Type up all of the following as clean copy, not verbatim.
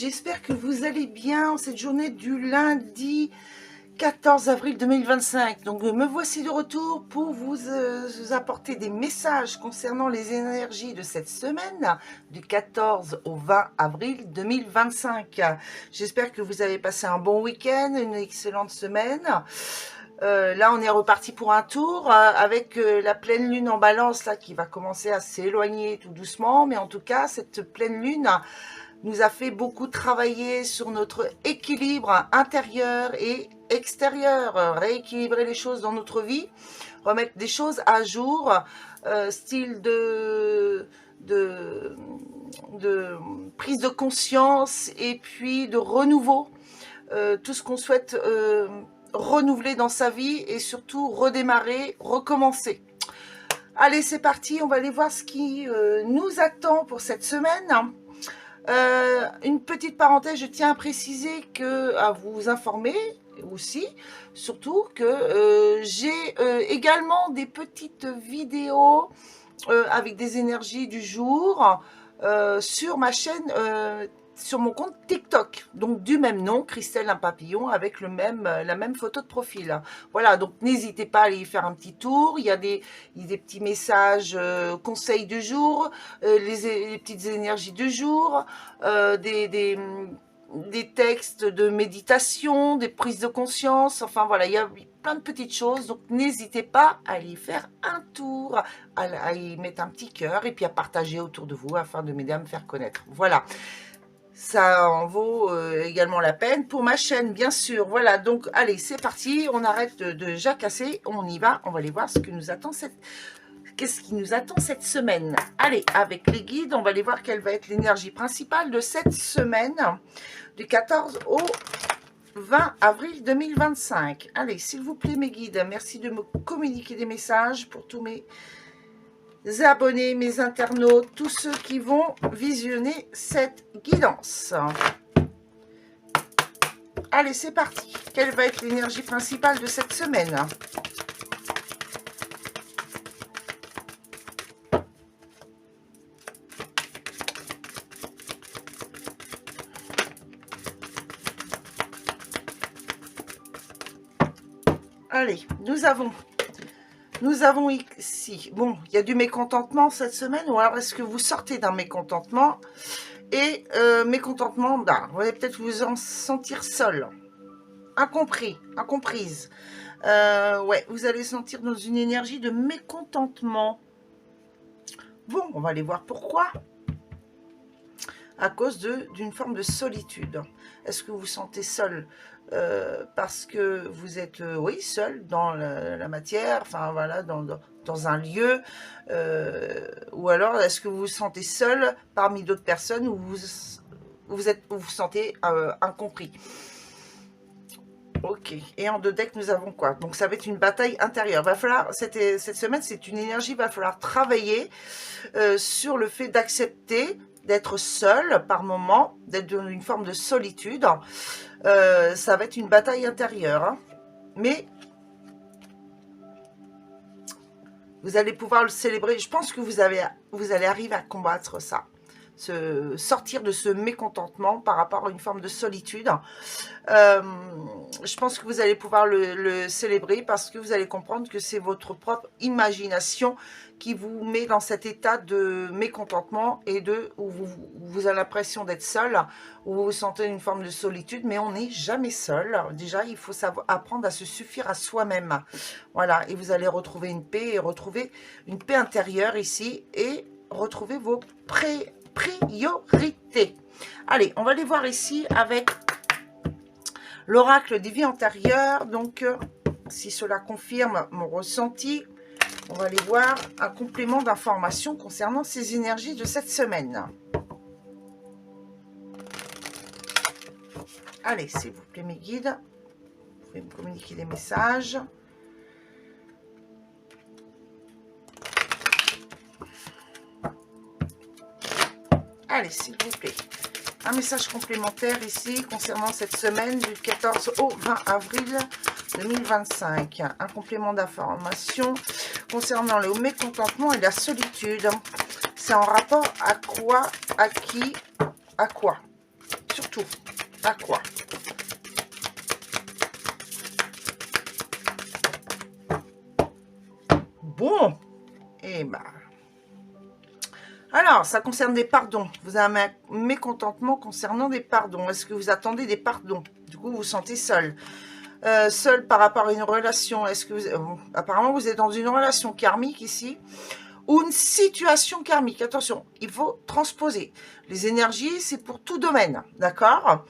j'espère que vous allez bien en cette journée du lundi 14 avril 2025. Donc me voici de retour pour vous apporter des messages concernant les énergies de cette semaine du 14 au 20 avril 2025. J'espère que vous avez passé un bon week-end, une excellente semaine. Là on est reparti pour un tour avec la pleine lune en balance là qui va commencer à s'éloigner tout doucement, mais en tout cas cette pleine lune nous a fait beaucoup travailler sur notre équilibre intérieur et extérieur, rééquilibrer les choses dans notre vie, remettre des choses à jour, style de prise de conscience et puis de renouveau, tout ce qu'on souhaite renouveler dans sa vie et surtout redémarrer, recommencer. Allez, c'est parti, on va aller voir ce qui nous attend pour cette semaine. Une petite parenthèse, je tiens à préciser à vous informer aussi, surtout que j'ai également des petites vidéos avec des énergies du jour sur ma chaîne, sur mon compte TikTok, donc du même nom, Christelle un papillon, avec la même photo de profil. Voilà, donc n'hésitez pas à aller y faire un petit tour. Il y a des petits messages, conseils du jour, les petites énergies du jour, des textes de méditation, des prises de conscience, enfin voilà, il y a plein de petites choses, donc n'hésitez pas à aller y faire un tour, à y mettre un petit cœur et puis à partager autour de vous afin de m'aider à me faire connaître. Voilà. Ça en vaut également la peine pour ma chaîne, bien sûr. Voilà, donc allez, c'est parti. On arrête de jacasser. On y va. On va aller voir ce que nous attend qu'est-ce qui nous attend cette semaine. Allez, avec les guides, on va aller voir quelle va être l'énergie principale de cette semaine, du 14 au 20 avril 2025. Allez, s'il vous plaît, mes guides, merci de me communiquer des messages pour tous mes abonnés, mes internautes, tous ceux qui vont visionner cette guidance. Allez, c'est parti. Quelle va être l'énergie principale de cette semaine? Allez, nous avons ici, bon, il y a du mécontentement cette semaine, ou alors est-ce que vous sortez d'un mécontentement, et mécontentement, vous allez peut-être vous en sentir seul, incompris, incomprise, ouais, vous allez sentir dans une énergie de mécontentement. Bon, on va aller voir pourquoi. À cause d'une forme de solitude. Est-ce que vous vous sentez seul parce que vous êtes, oui, seul dans la matière, enfin voilà, dans un lieu, ou alors est-ce que vous vous sentez seul parmi d'autres personnes où vous vous sentez incompris? Ok, et en deux decks, nous avons quoi? Donc ça va être une bataille intérieure. Va falloir, cette semaine, c'est une énergie, va falloir travailler sur le fait d'accepter d'être seul par moment, d'être dans une forme de solitude. Ça va être une bataille intérieure, hein. Mais vous allez pouvoir le célébrer. Je pense que vous allez arriver à combattre ça. Sortir de ce mécontentement par rapport à une forme de solitude. Je pense que vous allez pouvoir le célébrer parce que vous allez comprendre que c'est votre propre imagination qui vous met dans cet état de mécontentement et où vous avez l'impression d'être seul, où vous sentez une forme de solitude, mais on n'est jamais seul. Déjà, il faut apprendre à se suffire à soi-même. Voilà, et vous allez retrouver une paix et retrouver une paix intérieure ici et retrouver vos priorité. Allez, on va aller voir ici avec l'oracle des vies antérieures. Donc, si cela confirme mon ressenti, on va aller voir un complément d'information concernant ces énergies de cette semaine. Allez, s'il vous plaît, mes guides, vous pouvez me communiquer des messages. Allez, s'il vous plaît, un message complémentaire ici concernant cette semaine du 14 au 20 avril 2025. Un complément d'information concernant le mécontentement et la solitude. C'est en rapport à quoi, à qui, à quoi? surtout. À quoi? Bon. Et ben. Alors, ça concerne des pardons. Vous avez un mécontentement concernant des pardons. Est-ce que vous attendez des pardons? Du coup, vous vous sentez seul. Seul par rapport à une relation. Est-ce que vous... apparemment, vous êtes dans une relation karmique ici. Ou une situation karmique. Attention, il faut transposer. Les énergies, c'est pour tout domaine. D'accord?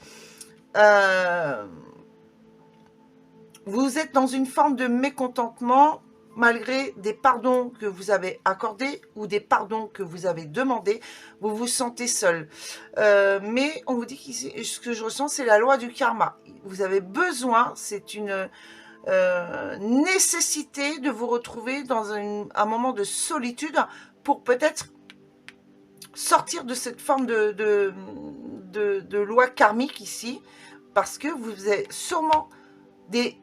Vous êtes dans une forme de mécontentement malgré des pardons que vous avez accordés ou des pardons que vous avez demandés, vous vous sentez seul. Mais on vous dit que ce que je ressens, c'est la loi du karma. Vous avez besoin, c'est une nécessité de vous retrouver dans un moment de solitude pour peut-être sortir de cette forme de loi karmique ici, parce que vous avez sûrement des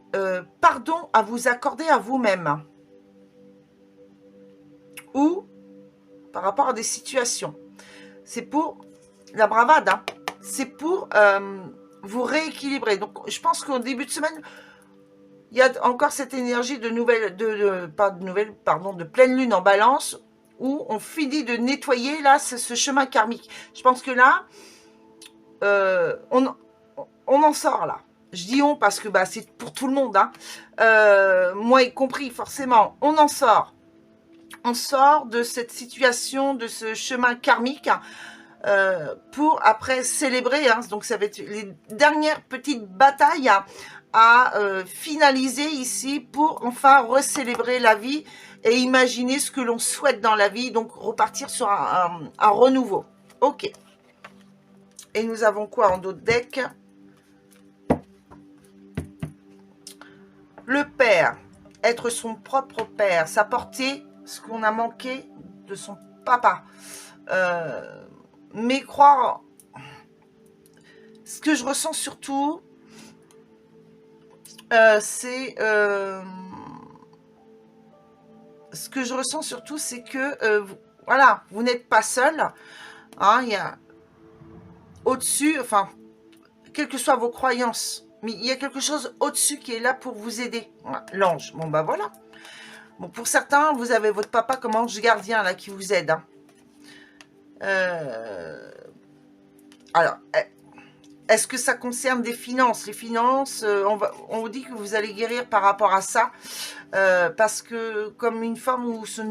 pardons à vous accorder à vous-même. Ou par rapport à des situations. C'est pour la bravade, hein. C'est pour vous rééquilibrer. Donc, je pense qu'au début de semaine, il y a encore cette énergie de de pleine lune en balance, où on finit de nettoyer là ce chemin karmique. Je pense que là, on en sort là. Je dis on parce que bah, c'est pour tout le monde, hein. Moi y compris, forcément, on en sort. On sort de cette situation, de ce chemin karmique, pour après célébrer, hein, donc ça va être les dernières petites batailles à finaliser ici pour enfin recélébrer la vie et imaginer ce que l'on souhaite dans la vie, donc repartir sur un renouveau. Ok. Et nous avons quoi en d'autres decks? Le père, être son propre père, s'apporter ce qu'on a manqué de son papa. Mais croire, ce que je ressens surtout, c'est que voilà, vous n'êtes pas seul, hein, il y a au-dessus, enfin, quelles que soient vos croyances, mais il y a quelque chose au-dessus qui est là pour vous aider. Voilà, l'ange, bon bah voilà. Bon, pour certains, vous avez votre papa comme ange gardien là qui vous aide, hein. Alors, est-ce que ça concerne des finances? Les finances, on vous dit que vous allez guérir par rapport à ça, parce que comme une femme où ce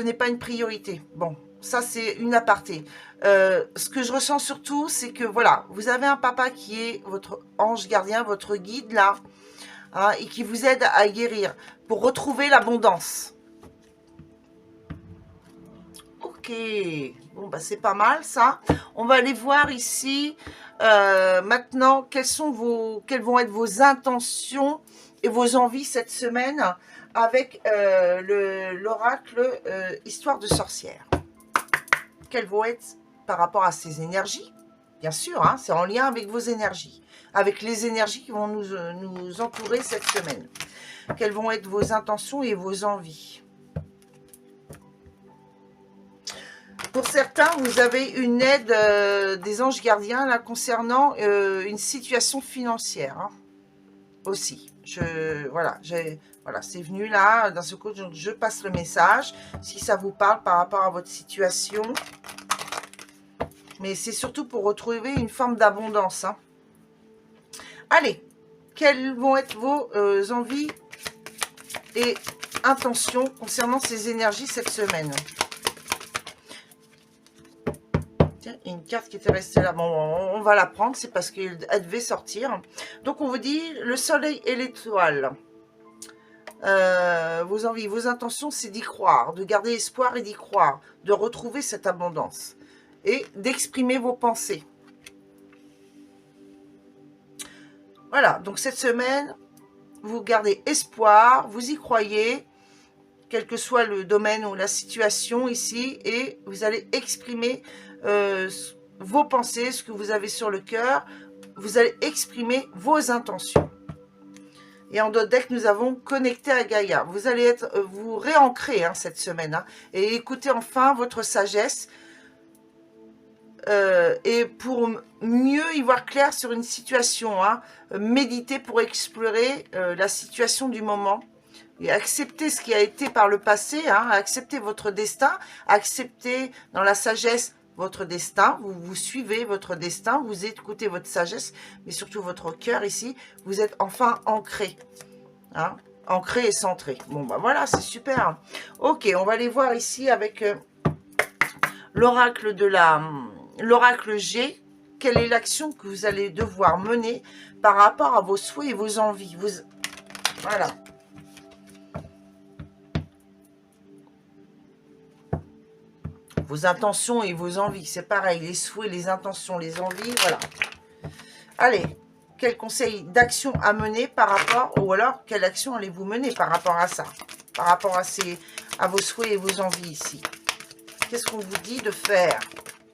n'est pas une priorité. Bon, ça c'est une aparté. Ce que je ressens surtout, c'est que voilà, vous avez un papa qui est votre ange gardien, votre guide là, hein, et qui vous aide à guérir pour retrouver l'abondance. Ok, bon bah c'est pas mal ça. On va aller voir ici maintenant quelles vont être vos intentions et vos envies cette semaine avec l'oracle Histoire de sorcière. Quelles vont être par rapport à ces énergies? Bien sûr, hein, c'est en lien avec vos énergies, avec les énergies qui vont nous entourer cette semaine. Quelles vont être vos intentions et vos envies? Pour certains, vous avez une aide des anges gardiens là, concernant une situation financière, hein, aussi. Voilà, c'est venu là, d'un seul coup, je passe le message, si ça vous parle par rapport à votre situation. Mais c'est surtout pour retrouver une forme d'abondance, hein. Allez, quelles vont être vos envies et intentions concernant ces énergies cette semaine? Tiens, il y a une carte qui était restée là. Bon, on va la prendre, c'est parce qu'elle devait sortir. Donc, on vous dit le soleil et l'étoile. Vos envies, vos intentions, c'est d'y croire, de garder espoir et d'y croire, de retrouver cette abondance et d'exprimer vos pensées. Voilà, donc cette semaine, vous gardez espoir, vous y croyez, quel que soit le domaine ou la situation ici, et vous allez exprimer vos pensées, ce que vous avez sur le cœur, vous allez exprimer vos intentions. Et en d'autres decks, nous avons connecté à Gaïa. Vous allez vous réancrer, hein, cette semaine, hein, et écoutez enfin votre sagesse. et pour mieux y voir clair sur une situation, hein, méditer pour explorer la situation du moment et accepter ce qui a été par le passé, hein, accepter votre destin, accepter dans la sagesse votre destin, vous suivez votre destin, vous écoutez votre sagesse, mais surtout votre cœur ici, vous êtes enfin ancré, hein, ancré et centré. Bon, bah voilà, c'est super. Ok, on va aller voir ici avec l'oracle de l'oracle G. Quelle est l'action que vous allez devoir mener par rapport à vos souhaits et vos envies? Voilà. Vos intentions et vos envies, c'est pareil. Les souhaits, les intentions, les envies, voilà. Allez, quel conseil d'action à mener par rapport, ou alors quelle action allez-vous mener par rapport à ça, par rapport à vos souhaits et vos envies ici? Qu'est-ce qu'on vous dit de faire?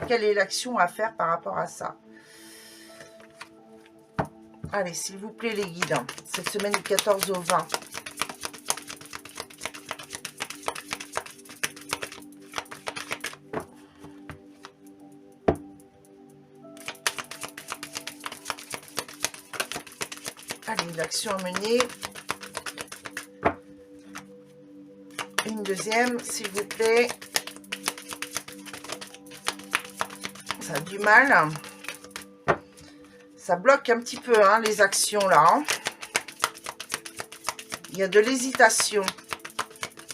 Quelle est l'action à faire par rapport à ça? Allez, s'il vous plaît, les guides, cette semaine du 14 au 20. Allez, l'action à mener. Une deuxième, s'il vous plaît. Ça a du mal. Ça bloque un petit peu, hein, les actions là. Hein. Il y a de l'hésitation.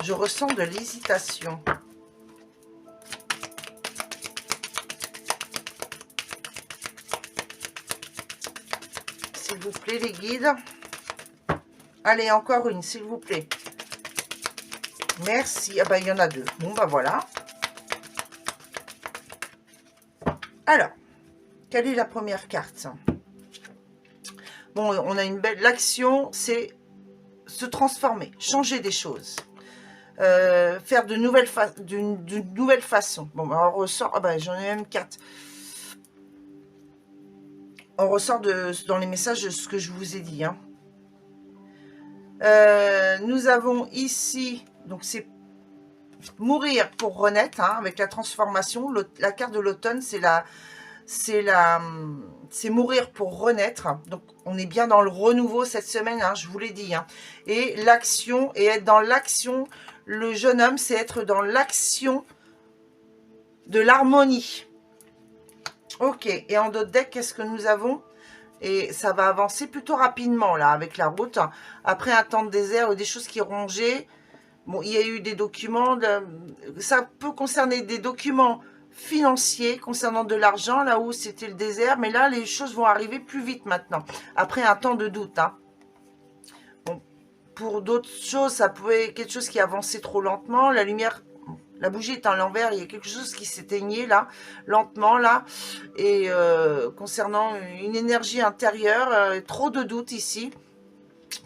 Je ressens de l'hésitation. S'il vous plaît, les guides. Allez, encore une, s'il vous plaît. Merci. Ah bah, il y en a deux. Bon, bah voilà. Alors, quelle est la première carte? Bon, on a une belle... L'action, c'est se transformer, changer des choses. Faire d'une nouvelle façon. Bon, bah, on ressort... Ah bah, j'en ai même 4. On ressort dans les messages de ce que je vous ai dit. Hein. Nous avons ici... Donc, c'est mourir pour renaître, hein, avec la transformation. La carte de l'automne, c'est mourir pour renaître. Donc, on est bien dans le renouveau cette semaine, hein, je vous l'ai dit. Hein. Et l'action, et être dans l'action, le jeune homme, c'est être dans l'action de l'harmonie. Ok, et en d'autres decks, qu'est-ce que nous avons? Et ça va avancer plutôt rapidement, là, avec la route. Après un temps de désert ou des choses qui rongeaient. Bon, il y a eu des documents, ça peut concerner des documents financiers concernant de l'argent, là où c'était le désert, mais là, les choses vont arriver plus vite maintenant, après un temps de doute. Hein. Bon, pour d'autres choses, ça pouvait être quelque chose qui avançait trop lentement, la lumière, la bougie est à l'envers, il y a quelque chose qui s'éteignait là, lentement là, et concernant une énergie intérieure, trop de doutes ici,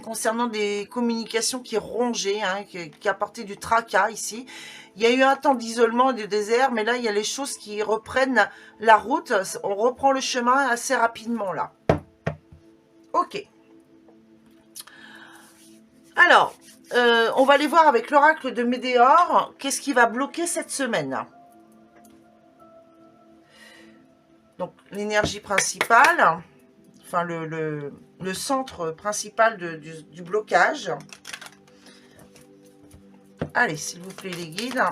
concernant des communications qui rongeaient, hein, qui apportaient du tracas ici. Il y a eu un temps d'isolement et de désert, mais là, il y a les choses qui reprennent la route. On reprend le chemin assez rapidement, là. Ok. Alors, on va aller voir avec l'oracle de Médéor, qu'est-ce qui va bloquer cette semaine. Donc, l'énergie principale, enfin, le centre principal du blocage. Allez, s'il vous plaît, les guides.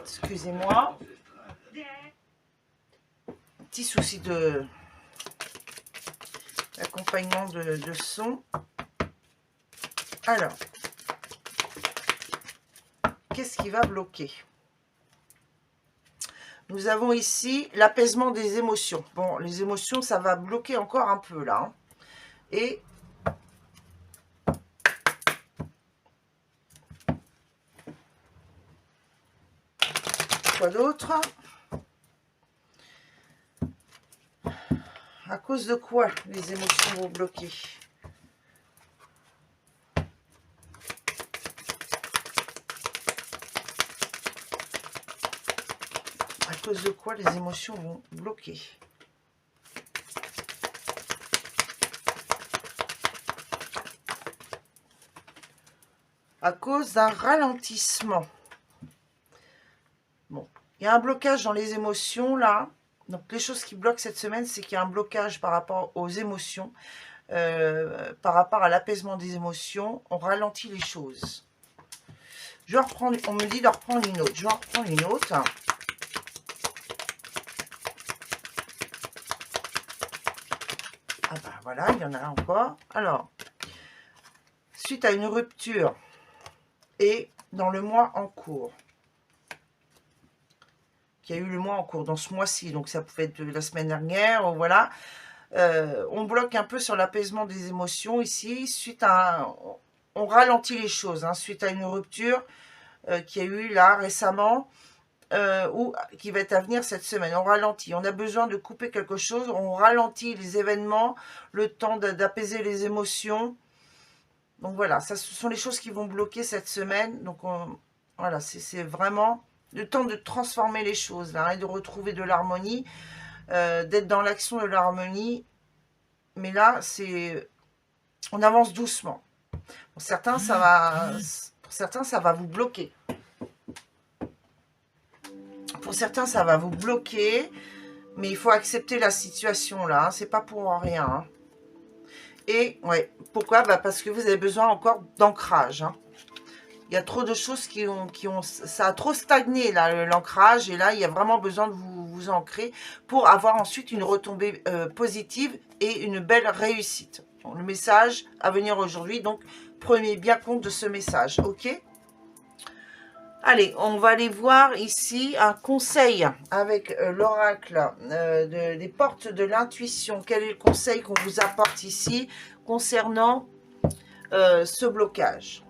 Excusez-moi. Petit souci d'accompagnement de son. Alors, qu'est-ce qui va bloquer? Nous avons ici l'apaisement des émotions. Bon, les émotions, ça va bloquer encore un peu, là. Hein. Et quoi d'autre? À cause de quoi les émotions vont bloquer? À cause de quoi les émotions vont bloquer? à cause d'un ralentissement. Bon, il y a un blocage dans les émotions, là. Donc, les choses qui bloquent cette semaine, c'est qu'il y a un blocage par rapport aux émotions, par rapport à l'apaisement des émotions. On ralentit les choses. Je vais reprendre, on me dit de reprendre une autre. Je vais en reprendre une autre. Ah ben voilà, il y en a encore. Alors, suite à une rupture et dans le mois en cours, qu'il y a eu le mois en cours, dans ce mois-ci, donc ça pouvait être la semaine dernière, voilà. On bloque un peu sur l'apaisement des émotions ici, suite à on ralentit les choses, hein, suite à une rupture qu'il y a eu là récemment, ou qui va être à venir cette semaine. On ralentit, on a besoin de couper quelque chose, on ralentit les événements, le temps d'apaiser les émotions. Donc voilà, ça ce sont les choses qui vont bloquer cette semaine. Donc voilà, c'est vraiment le temps de transformer les choses là, et de retrouver de l'harmonie, d'être dans l'action de l'harmonie. Mais là, on avance doucement. Pour certains, ça va vous bloquer. Pour certains, ça va vous bloquer, mais il faut accepter la situation là. Hein, c'est pas pour rien. Hein. Et ouais, pourquoi? Bah parce que vous avez besoin encore d'ancrage. Hein. Il y a trop de choses ça a trop stagné là, l'ancrage, et là il y a vraiment besoin de vous ancrer pour avoir ensuite une retombée positive et une belle réussite. Bon, le message à venir aujourd'hui, donc prenez bien compte de ce message, ok? Allez, on va aller voir ici un conseil avec l'oracle des portes de l'intuition. Quel est le conseil qu'on vous apporte ici concernant ce blocage?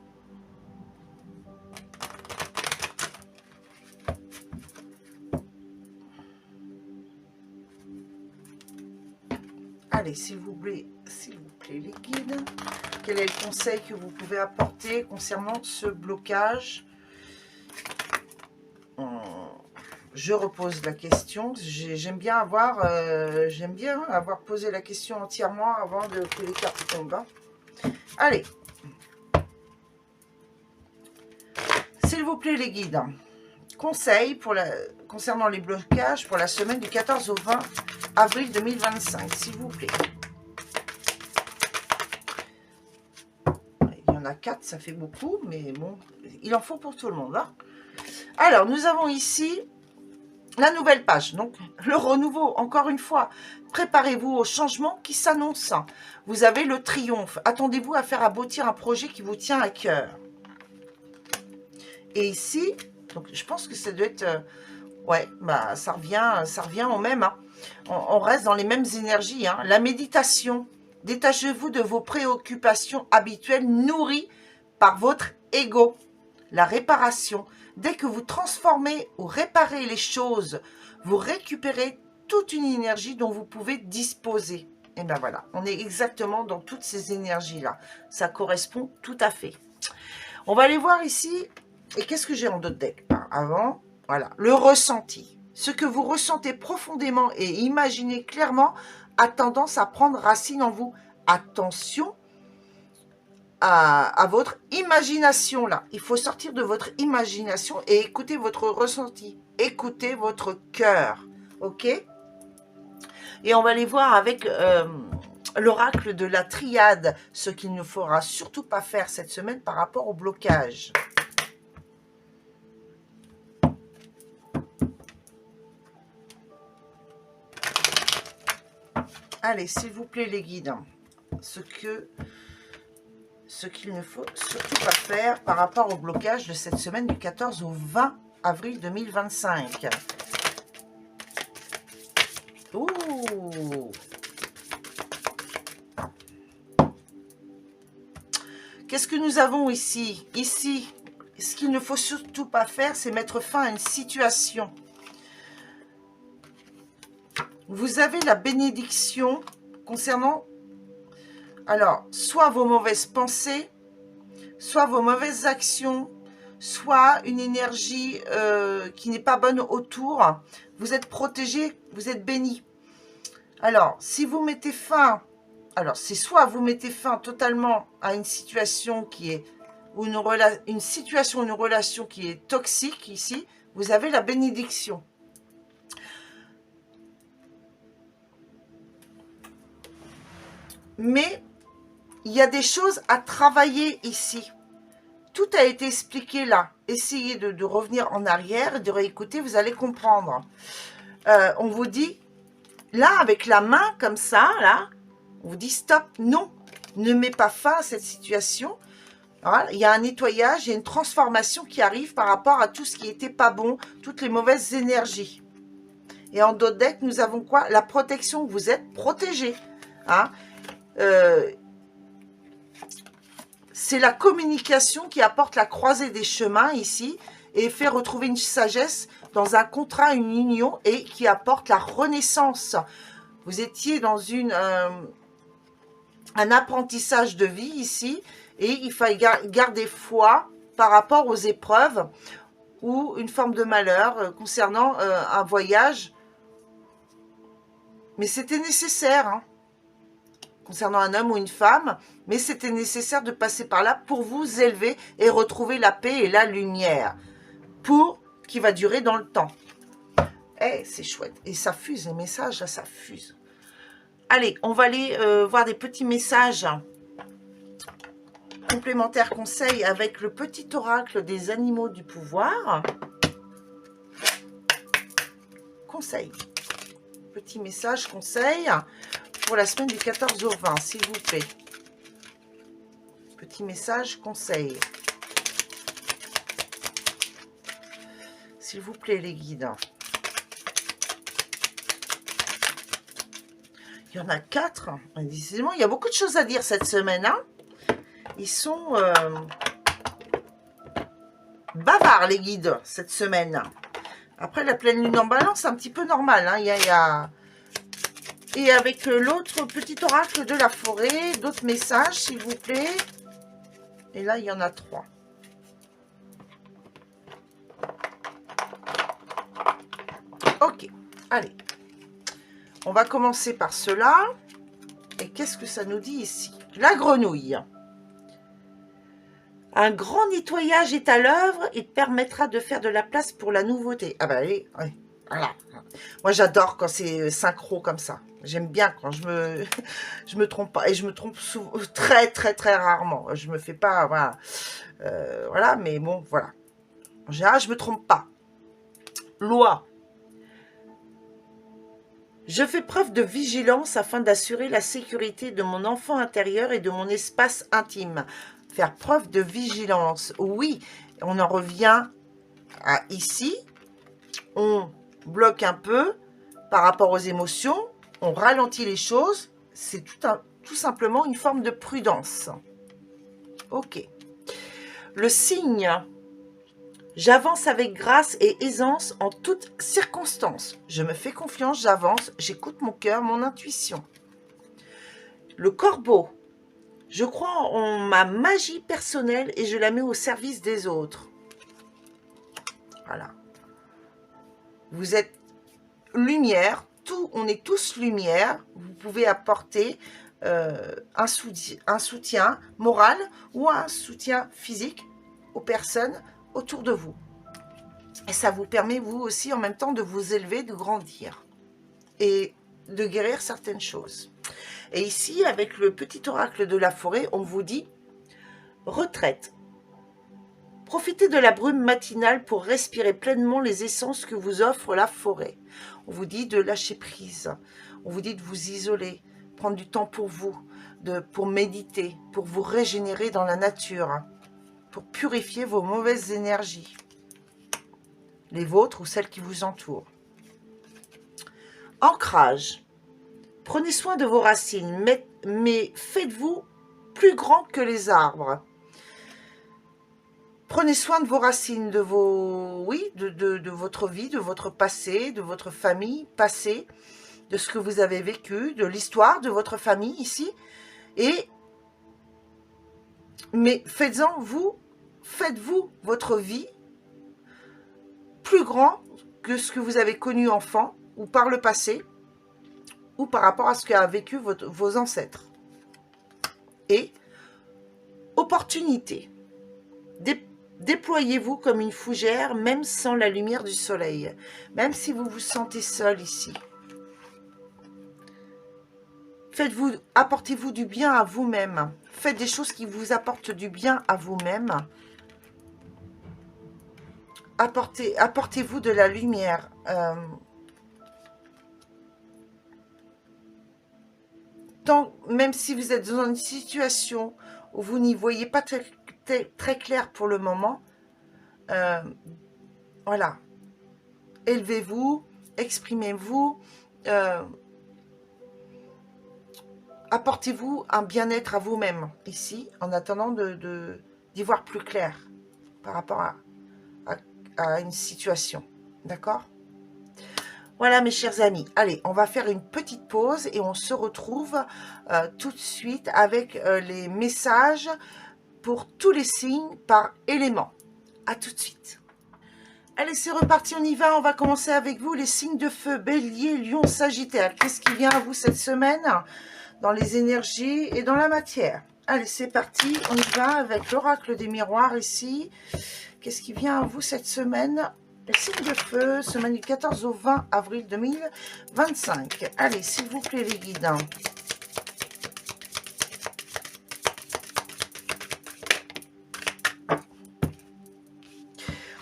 Allez, s'il vous plaît, les guides, quel est le conseil que vous pouvez apporter concernant ce blocage? Je repose la question. J'aime bien avoir posé la question entièrement avant que les cartes tombent. Hein. Allez. S'il vous plaît, les guides. Conseil concernant les blocages pour la semaine du 14 au 20 avril 2025, s'il vous plaît. Il y en a 4, ça fait beaucoup, mais bon, il en faut pour tout le monde. Hein. Alors, nous avons ici la nouvelle page, donc le renouveau, encore une fois. Préparez-vous au changement qui s'annonce. Vous avez le triomphe. Attendez-vous à faire aboutir un projet qui vous tient à cœur. Et ici, donc je pense que ça doit être... ouais, bah ça revient au même. Hein. On reste dans les mêmes énergies. Hein. La méditation. Détachez-vous de vos préoccupations habituelles nourries par votre ego. La réparation. Dès que vous transformez ou réparez les choses, vous récupérez toute une énergie dont vous pouvez disposer. Et bien voilà, on est exactement dans toutes ces énergies-là. Ça correspond tout à fait. On va aller voir ici. Et qu'est-ce que j'ai en d'autres decks avant? Voilà, le ressenti. Ce que vous ressentez profondément et imaginez clairement a tendance à prendre racine en vous. Attention à votre imagination là. Il faut sortir de votre imagination et écouter votre ressenti. Écoutez votre cœur. Ok? Et on va aller voir avec l'oracle de la triade ce qu'il ne faudra surtout pas faire cette semaine par rapport au blocage. Allez, s'il vous plaît les guides, ce qu'il ne faut surtout pas faire par rapport au blocage de cette semaine du 14 au 20 avril 2025. Ouh! Qu'est-ce que nous avons ici? Ici, ce qu'il ne faut surtout pas faire, c'est mettre fin à une situation. Vous avez la bénédiction concernant, alors, soit vos mauvaises pensées, soit vos mauvaises actions, soit une énergie qui n'est pas bonne autour. Vous êtes protégé, vous êtes béni. Alors, si vous mettez fin, alors c'est soit vous mettez fin totalement à une situation qui est ou une situation, une relation qui est toxique ici, vous avez la bénédiction. Mais il y a des choses à travailler ici. Tout a été expliqué là. Essayez de revenir en arrière et de réécouter, vous allez comprendre. On vous dit, là, avec la main comme ça, là, on vous dit stop, non, ne mets pas fin à cette situation. Voilà, il y a un nettoyage, il y a une transformation qui arrive par rapport à tout ce qui n'était pas bon, toutes les mauvaises énergies. Et en d'autres decks, nous avons quoi? La protection, vous êtes protégé. Hein, c'est la communication qui apporte la croisée des chemins ici et fait retrouver une sagesse dans un contrat, une union et qui apporte la renaissance. Vous étiez dans un apprentissage de vie ici et il fallait garder foi par rapport aux épreuves ou une forme de malheur concernant un voyage. Mais c'était nécessaire, hein, concernant un homme ou une femme, mais c'était nécessaire de passer par là pour vous élever et retrouver la paix et la lumière, qui va durer dans le temps. Eh, c'est chouette. Et ça fuse, les messages, là, ça fuse. Allez, on va aller voir des petits messages complémentaires conseils avec le petit oracle des animaux du pouvoir. Conseil. Petit message conseil pour la semaine du 14 au 20, s'il vous plaît. Petit message conseil. S'il vous plaît, les guides. Il y en a 4. Décidément, il y a beaucoup de choses à dire cette semaine. Hein. Ils sont bavards, les guides, cette semaine. Après, la pleine lune en balance, c'est un petit peu normal. Hein. Et avec l'autre petit oracle de la forêt, d'autres messages, s'il vous plaît. Et là, il y en a 3. Ok, allez. On va commencer par cela. Et qu'est-ce que ça nous dit ici? La grenouille. Un grand nettoyage est à l'œuvre. Il permettra de faire de la place pour la nouveauté. Ah bah allez, ouais, voilà. Moi, j'adore quand c'est synchro comme ça. J'aime bien quand je me trompe pas. Et je me trompe souvent, très, très, très rarement. Je me fais pas, voilà. Voilà, mais bon, voilà. En général, je me trompe pas. Loi. Je fais preuve de vigilance afin d'assurer la sécurité de mon enfant intérieur et de mon espace intime. Faire preuve de vigilance. Oui, on en revient à ici. On bloque un peu par rapport aux émotions. On ralentit les choses. C'est tout simplement une forme de prudence. Ok. Le signe. J'avance avec grâce et aisance en toutes circonstances. Je me fais confiance, j'avance, j'écoute mon cœur, mon intuition. Le corbeau. Je crois en ma magie personnelle et je la mets au service des autres. Voilà. Vous êtes lumière, on est tous lumière. Vous pouvez apporter un soutien moral ou un soutien physique aux personnes autour de vous. Et ça vous permet, vous aussi, en même temps, de vous élever, de grandir et de guérir certaines choses. Et ici, avec le petit oracle de la forêt, on vous dit retraite. Profitez de la brume matinale pour respirer pleinement les essences que vous offre la forêt. On vous dit de lâcher prise. On vous dit de vous isoler, prendre du temps pour vous, pour méditer, pour vous régénérer dans la nature, pour purifier vos mauvaises énergies, les vôtres ou celles qui vous entourent. Ancrage. Prenez soin de vos racines, mais faites-vous plus grand que les arbres. Prenez soin de vos racines, de votre vie, de votre passé, de votre famille passée, de ce que vous avez vécu, de l'histoire de votre famille ici. Mais faites-vous votre vie plus grand que ce que vous avez connu enfant ou par le passé ou par rapport à ce qu'a vécu vos ancêtres. Et opportunité. Déployez-vous comme une fougère, même sans la lumière du soleil. Même si vous vous sentez seul ici. Apportez-vous du bien à vous-même. Faites des choses qui vous apportent du bien à vous-même. Apportez-vous de la lumière. Même si vous êtes dans une situation où vous n'y voyez pas très clair pour le moment, voilà. Élevez-vous, exprimez-vous, apportez-vous un bien-être à vous-même ici, en attendant d'y voir plus clair par rapport à une situation. D'accord ? Voilà mes chers amis, allez, on va faire une petite pause et on se retrouve tout de suite avec les messages pour tous les signes par élément. À tout de suite. Allez, c'est reparti, on y va. On va commencer avec vous, les signes de feu, Bélier, Lion, Sagittaire. Qu'est-ce qui vient à vous cette semaine dans les énergies et dans la matière? Allez, c'est parti, on y va avec l'oracle des miroirs ici. Qu'est-ce qui vient à vous cette semaine? Les signes de feu, semaine du 14 au 20 avril 2025. Allez, s'il vous plaît, les guides.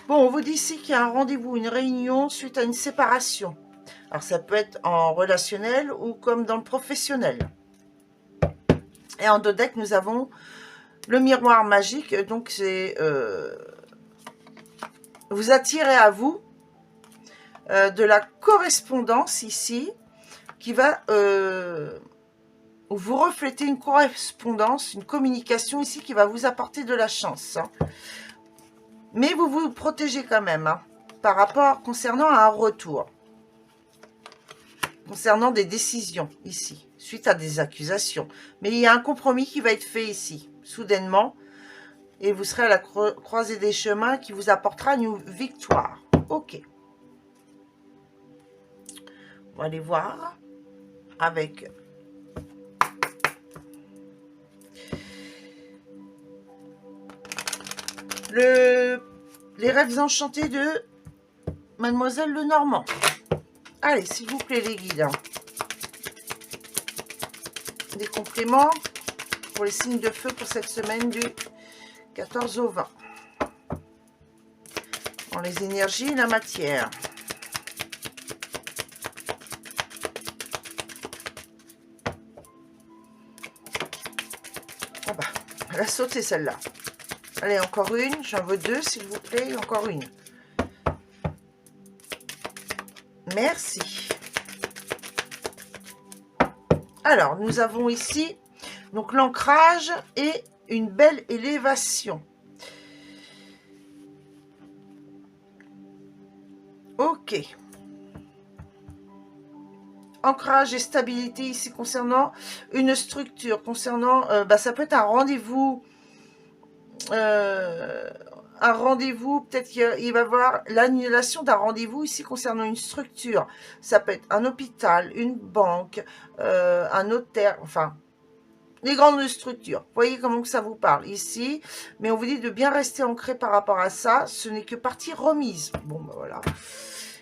Bon, on vous dit ici qu'il y a un rendez-vous, une réunion suite à une séparation. Alors, ça peut être en relationnel ou comme dans le professionnel. Et en dos deck, nous avons le miroir magique. Donc, c'est... vous attirez à vous de la correspondance ici qui va vous refléter une correspondance, une communication ici qui va vous apporter de la chance. Hein. Mais vous vous protégez quand même hein, par rapport concernant un retour. Concernant des décisions ici, suite à des accusations. Mais il y a un compromis qui va être fait ici, soudainement. Et vous serez à la croisée des chemins qui vous apportera une victoire. Ok. On va aller voir avec... les rêves enchantés de Mademoiselle Lenormand. Allez, s'il vous plaît, les guides. Des compléments pour les signes de feu pour cette semaine du 14 au 20. Dans les énergies et la matière. Oh bah, elle a sauté celle-là. Allez, encore une. J'en veux deux, s'il vous plaît. Encore une. Merci. Alors, nous avons ici donc l'ancrage et une belle élévation. Ok. Ancrage et stabilité ici concernant une structure, concernant, ça peut être un rendez-vous, peut-être qu'il va y avoir l'annulation d'un rendez-vous ici concernant une structure. Ça peut être un hôpital, une banque, un notaire, enfin, les grandes structures. Vous voyez comment que ça vous parle ici. Mais on vous dit de bien rester ancré par rapport à ça. Ce n'est que partie remise. Bon, ben voilà.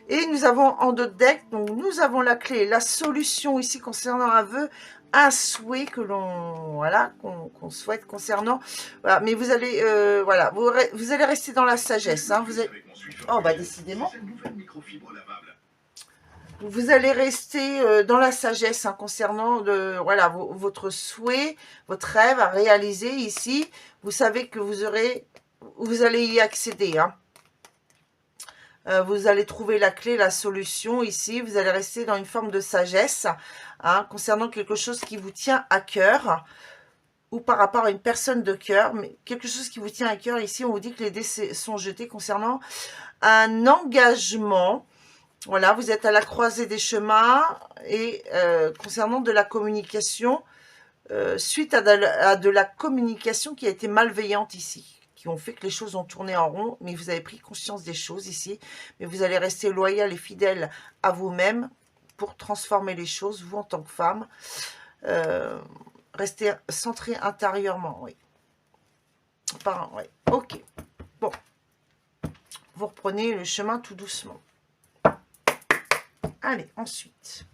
Et nous avons en dos de deck, donc nous avons la clé, la solution ici concernant un vœu, un souhait que l'on, voilà, qu'on souhaite concernant, voilà, mais vous allez, voilà, vous allez rester dans la sagesse, hein, vous êtes, oh bah décidément, vous allez rester dans la sagesse hein, concernant voilà, votre souhait, votre rêve à réaliser ici, vous savez que vous allez y accéder, hein. Vous allez trouver la clé, la solution ici. Vous allez rester dans une forme de sagesse hein, concernant quelque chose qui vous tient à cœur ou par rapport à une personne de cœur. Mais quelque chose qui vous tient à cœur ici, on vous dit que les dés sont jetés concernant un engagement. Voilà, vous êtes à la croisée des chemins et concernant de la communication, suite à de la communication qui a été malveillante ici. Qui ont fait que les choses ont tourné en rond, mais vous avez pris conscience des choses ici, mais vous allez rester loyal et fidèle à vous-même pour transformer les choses, vous en tant que femme, rester centré intérieurement, oui. Enfin, ouais. Ok. vous reprenez le chemin tout doucement. Allez, ensuite,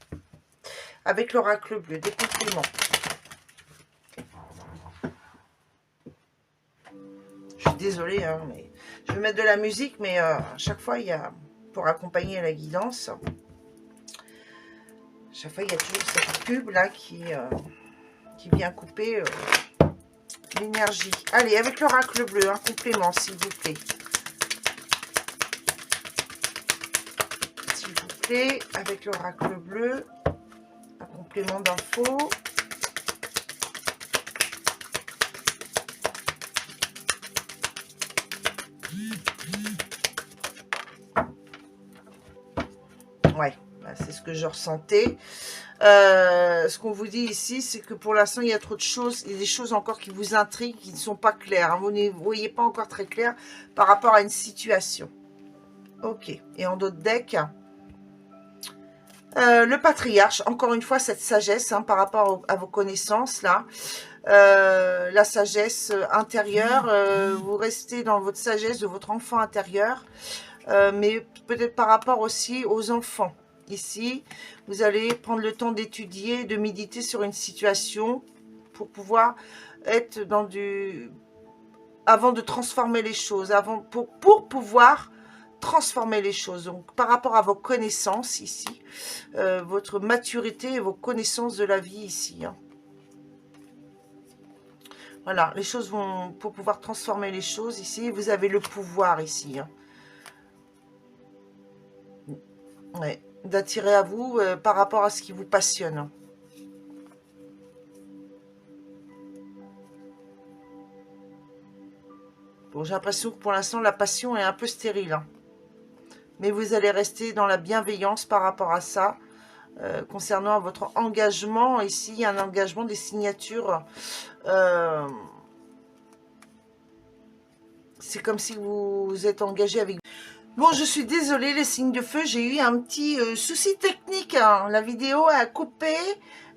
avec l'oracle bleu, des compléments. Je suis désolée, hein, mais je vais mettre de la musique, mais à chaque fois, il y a, pour accompagner la guidance, à chaque fois, il y a toujours cette pub là qui vient couper l'énergie. Allez, avec l'oracle bleu, un complément, s'il vous plaît. S'il vous plaît, avec l'oracle bleu, un complément d'info. Ouais, c'est ce que je ressentais. Ce qu'on vous dit ici, c'est que pour l'instant, il y a trop de choses. Il y a des choses encore qui vous intriguent, qui ne sont pas claires. Hein. Vous ne voyez pas encore très clair par rapport à une situation. Ok. Et en d'autres decks, le patriarche. Encore une fois, cette sagesse hein, par rapport à vos connaissances, là. La sagesse intérieure. Vous restez dans votre sagesse de votre enfant intérieur. Mais peut-être par rapport aussi aux enfants. Ici, vous allez prendre le temps d'étudier, de méditer sur une situation pour pouvoir être dans du... avant de transformer les choses, pour pouvoir transformer les choses. Donc, par rapport à vos connaissances ici, votre maturité et vos connaissances de la vie ici. Hein. Voilà, les choses vont... pour pouvoir transformer les choses ici, vous avez le pouvoir ici. Hein. Ouais, d'attirer à vous par rapport à ce qui vous passionne. Bon, j'ai l'impression que pour l'instant, la passion est un peu stérile. Hein. Mais vous allez rester dans la bienveillance par rapport à ça. Concernant votre engagement, ici, il y a un engagement des signatures. C'est comme si vous êtes engagé avec... Bon, je suis désolée, les signes de feu, j'ai eu un petit souci technique. Hein. La vidéo a coupé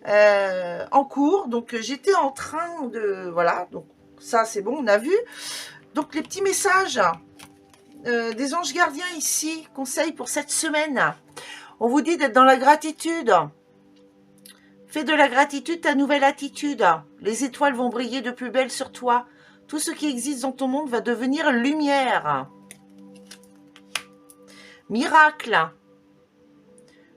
en cours, donc j'étais en train de... Voilà, donc ça c'est bon, on a vu. Donc les petits messages des anges gardiens ici, conseil pour cette semaine. On vous dit d'être dans la gratitude. Fais de la gratitude ta nouvelle attitude. Les étoiles vont briller de plus belle sur toi. Tout ce qui existe dans ton monde va devenir lumière. Miracle.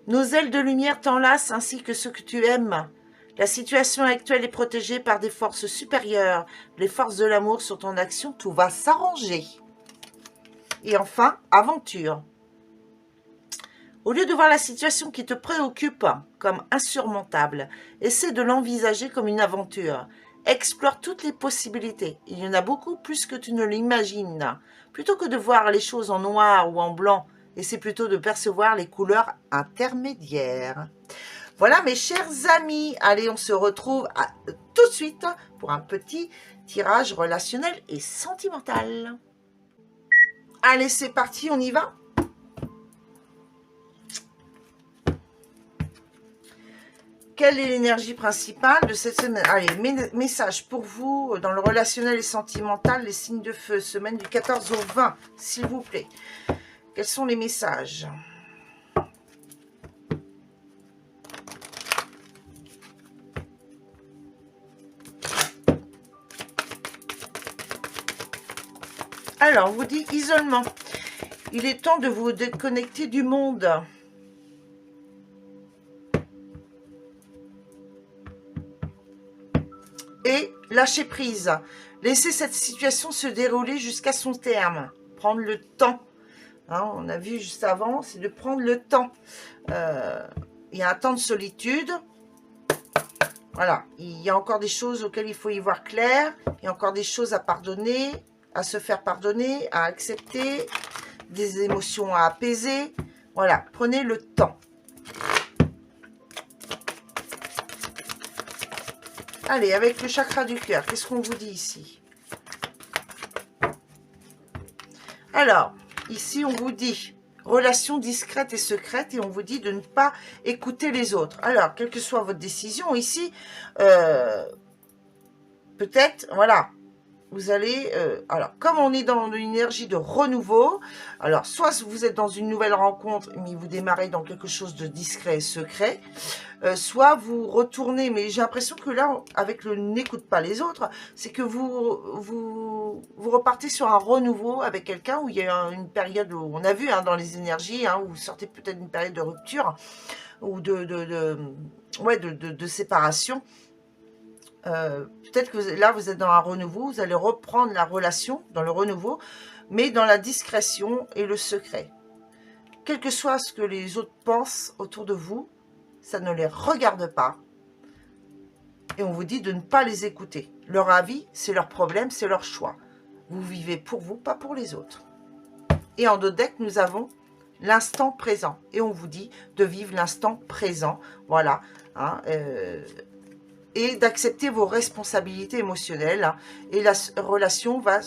Nos ailes de lumière t'enlacent ainsi que ceux que tu aimes. La situation actuelle est protégée par des forces supérieures. Les forces de l'amour sont en action. Tout va s'arranger. Et enfin, aventure. Au lieu de voir la situation qui te préoccupe comme insurmontable, essaie de l'envisager comme une aventure. Explore toutes les possibilités. Il y en a beaucoup plus que tu ne l'imagines. Plutôt que de voir les choses en noir ou en blanc, essaie plutôt de percevoir les couleurs intermédiaires. Voilà mes chers amis. Allez, on se retrouve tout de suite pour un petit tirage relationnel et sentimental. Allez, c'est parti, on y va. Quelle est l'énergie principale de cette semaine? Allez, message pour vous dans le relationnel et sentimental, les signes de feu, semaine du 14 au 20, s'il vous plaît. Quels sont les messages? Alors, on vous dit isolement. Il est temps de vous déconnecter du monde. Et lâcher prise. Laisser cette situation se dérouler jusqu'à son terme. Prendre le temps. Hein, on a vu juste avant, c'est de prendre le temps. Il y a un temps de solitude. Voilà. Il y a encore des choses auxquelles il faut y voir clair. Il y a encore des choses à pardonner, à se faire pardonner, à accepter. Des émotions à apaiser. Voilà. Prenez le temps. Allez, avec le chakra du cœur, qu'est-ce qu'on vous dit ici? Alors, ici, on vous dit relation discrète et secrète et on vous dit de ne pas écouter les autres. Alors, quelle que soit votre décision ici, peut-être, voilà, vous allez... alors, comme on est dans une énergie de renouveau, alors, soit vous êtes dans une nouvelle rencontre, mais vous démarrez dans quelque chose de discret et secret, soit vous retournez, mais j'ai l'impression que là, avec le n'écoute pas les autres, c'est que vous repartez sur un renouveau avec quelqu'un où il y a une période où on a vu dans les énergies, où vous sortez peut-être d'une période de rupture ou de séparation. Peut-être que là, vous êtes dans un renouveau, vous allez reprendre la relation dans le renouveau, mais dans la discrétion et le secret. Quel que soit ce que les autres pensent autour de vous, ça ne les regarde pas. Et on vous dit de ne pas les écouter. Leur avis, c'est leur problème, c'est leur choix. Vous vivez pour vous, pas pour les autres. Et en dos deck, nous avons l'instant présent. Et on vous dit de vivre l'instant présent. Voilà. Et d'accepter vos responsabilités émotionnelles. Et la relation va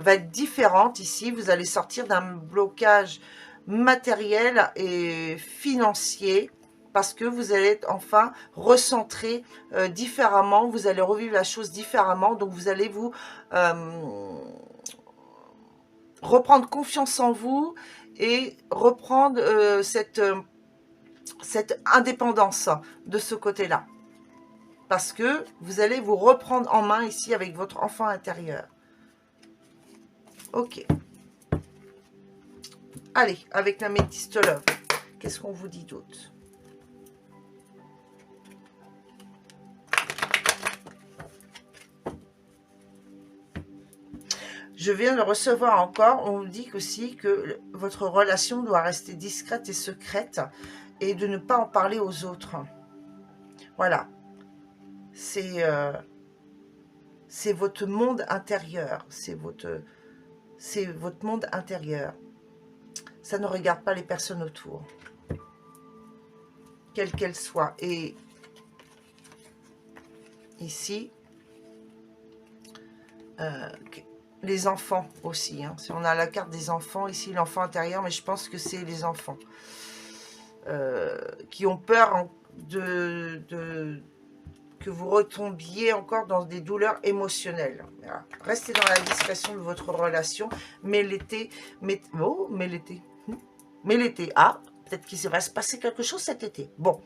être différente ici. Vous allez sortir d'un blocage matériel et financier parce que vous allez être enfin recentré différemment. Vous allez revivre la chose différemment. Donc, vous allez vous reprendre confiance en vous et reprendre cette indépendance de ce côté-là. Parce que vous allez vous reprendre en main ici avec votre enfant intérieur. Ok. Allez, avec la Métiste Love, qu'est-ce qu'on vous dit d'autre? Je viens de recevoir encore, on vous dit aussi que votre relation doit rester discrète et secrète et de ne pas en parler aux autres. Voilà. C'est votre monde intérieur. C'est votre monde intérieur. Ça ne regarde pas les personnes autour. Quelles qu'elles soient. Et ici, les enfants aussi. Si on a la carte des enfants, ici l'enfant intérieur, mais je pense que c'est les enfants qui ont peur que vous retombiez encore dans des douleurs émotionnelles. Voilà. Restez dans la discrétion de votre relation, mais l'été, ah, peut-être qu'il va se passer quelque chose cet été. Bon,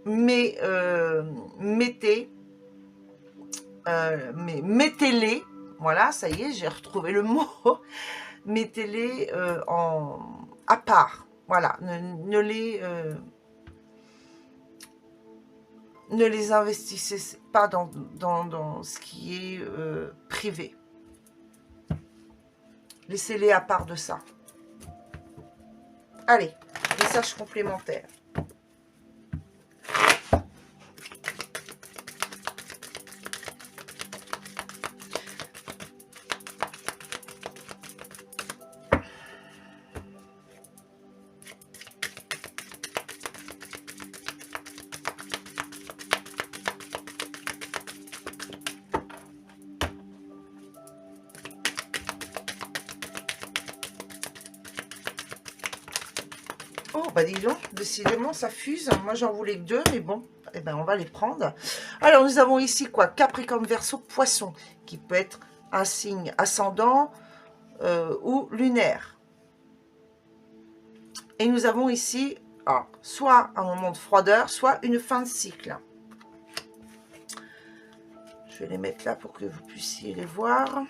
mettez-les, voilà, ça y est, j'ai retrouvé le mot, mettez-les à part, voilà, ne les investissez pas dans ce qui est privé. Laissez-les à part de ça. Allez, message complémentaire. Oh, bah dis donc, décidément, ça fuse. Moi, j'en voulais que 2, mais bon, eh ben, on va les prendre. Alors, nous avons ici quoi? Capricorne, Verseau, Poisson, qui peut être un signe ascendant ou lunaire. Et nous avons ici, soit un moment de froideur, soit une fin de cycle. Je vais les mettre là pour que vous puissiez les voir.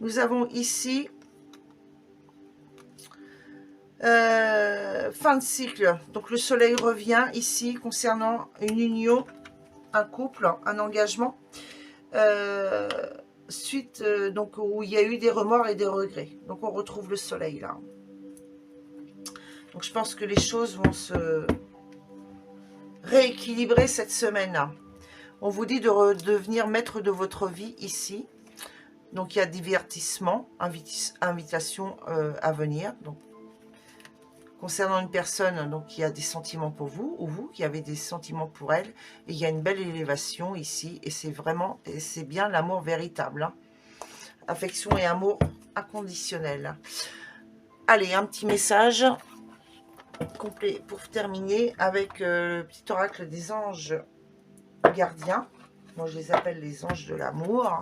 Nous avons ici fin de cycle, donc le soleil revient ici concernant une union, un couple, un engagement, suite donc où il y a eu des remords et des regrets. Donc on retrouve le soleil là. Donc je pense que les choses vont se rééquilibrer cette semaine. On vous dit de devenir maître de votre vie ici. Donc il y a divertissement, invitation à venir. Donc concernant une personne donc, qui a des sentiments pour vous, ou vous qui avez des sentiments pour elle, et il y a une belle élévation ici, et c'est vraiment, et c'est bien l'amour véritable. Affection et amour inconditionnel. Allez, un petit message complet pour terminer avec le petit oracle des anges gardiens. Moi, je les appelle les anges de l'amour.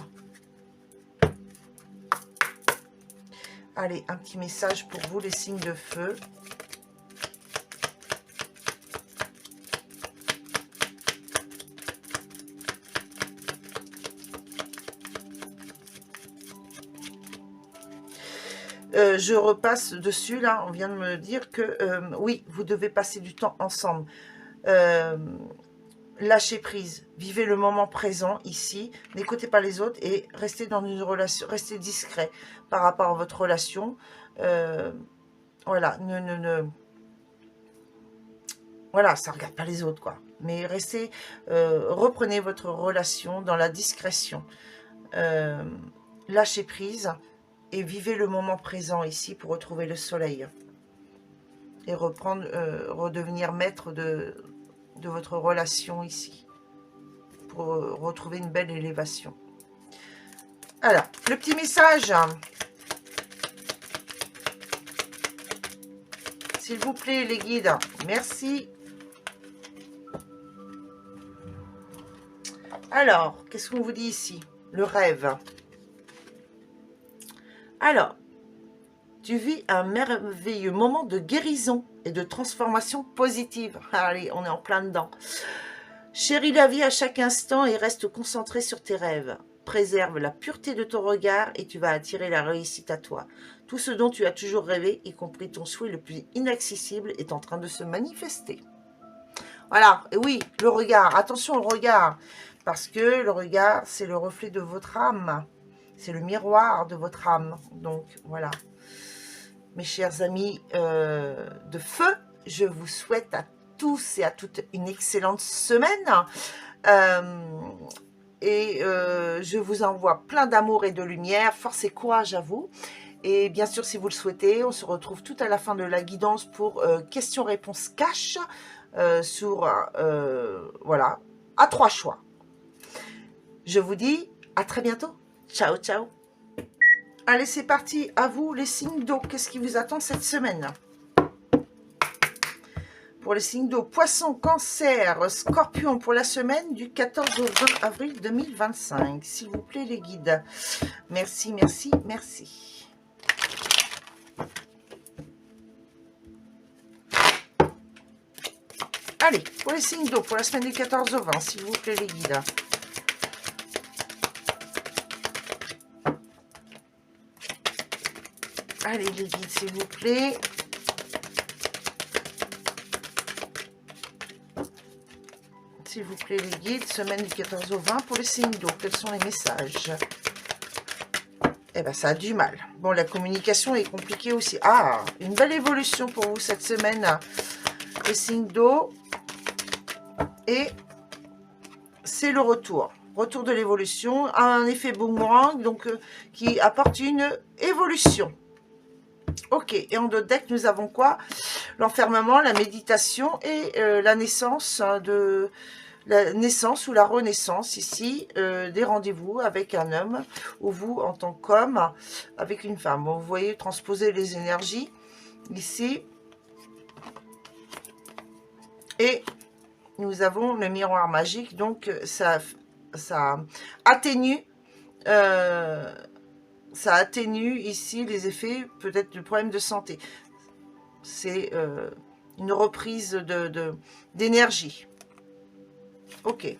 Allez, un petit message pour vous, les signes de feu. Je repasse dessus, là, on vient de me dire que, oui, vous devez passer du temps ensemble. Lâchez prise, vivez le moment présent ici, n'écoutez pas les autres et restez dans une relation, restez discret par rapport à votre relation. Voilà, voilà, ça regarde pas les autres, quoi. Mais restez, reprenez votre relation dans la discrétion. Lâchez prise et vivez le moment présent ici pour retrouver le soleil. Et reprendre, redevenir maître de votre relation ici. Pour retrouver une belle élévation. Alors, le petit message. S'il vous plaît, les guides. Merci. Alors, qu'est-ce qu'on vous dit ici? Le rêve. Alors, tu vis un merveilleux moment de guérison et de transformation positive. Allez, on est en plein dedans. Chéris la vie à chaque instant et reste concentré sur tes rêves. Préserve la pureté de ton regard et tu vas attirer la réussite à toi. Tout ce dont tu as toujours rêvé, y compris ton souhait le plus inaccessible, est en train de se manifester. Voilà, et oui, le regard. Attention au regard, parce que le regard, c'est le reflet de votre âme. C'est le miroir de votre âme. Donc, voilà. Mes chers amis de feu, je vous souhaite à tous et à toutes une excellente semaine. Je vous envoie plein d'amour et de lumière. Force et courage à vous. Et bien sûr, si vous le souhaitez, on se retrouve tout à la fin de la guidance pour questions-réponses cash sur, voilà, à 3 choix. Je vous dis à très bientôt. Ciao, ciao. Allez, c'est parti. À vous, les signes d'eau. Qu'est-ce qui vous attend cette semaine? Pour les signes d'eau, Poisson, Cancer, Scorpion, pour la semaine du 14 au 20 avril 2025. S'il vous plaît, les guides. Merci, merci, merci. Allez, pour les signes d'eau, pour la semaine du 14 au 20, s'il vous plaît, les guides. Allez, les guides, s'il vous plaît. S'il vous plaît, les guides, semaine du 14 au 20 pour les signes d'eau. Quels sont les messages? Eh bien, ça a du mal. Bon, la communication est compliquée aussi. Ah, une belle évolution pour vous cette semaine. Les signes d'eau. Et c'est le retour. Retour de l'évolution. Un effet boomerang, donc qui apporte une évolution. Ok, et en d'autres decks, nous avons quoi? L'enfermement, la méditation et la naissance de... La naissance ou la renaissance ici, des rendez-vous avec un homme ou vous en tant qu'homme avec une femme. Bon, vous voyez, transposer les énergies ici. Et nous avons le miroir magique, donc ça atténue ici les effets peut-être du problème de santé. C'est une reprise d'énergie. Ok.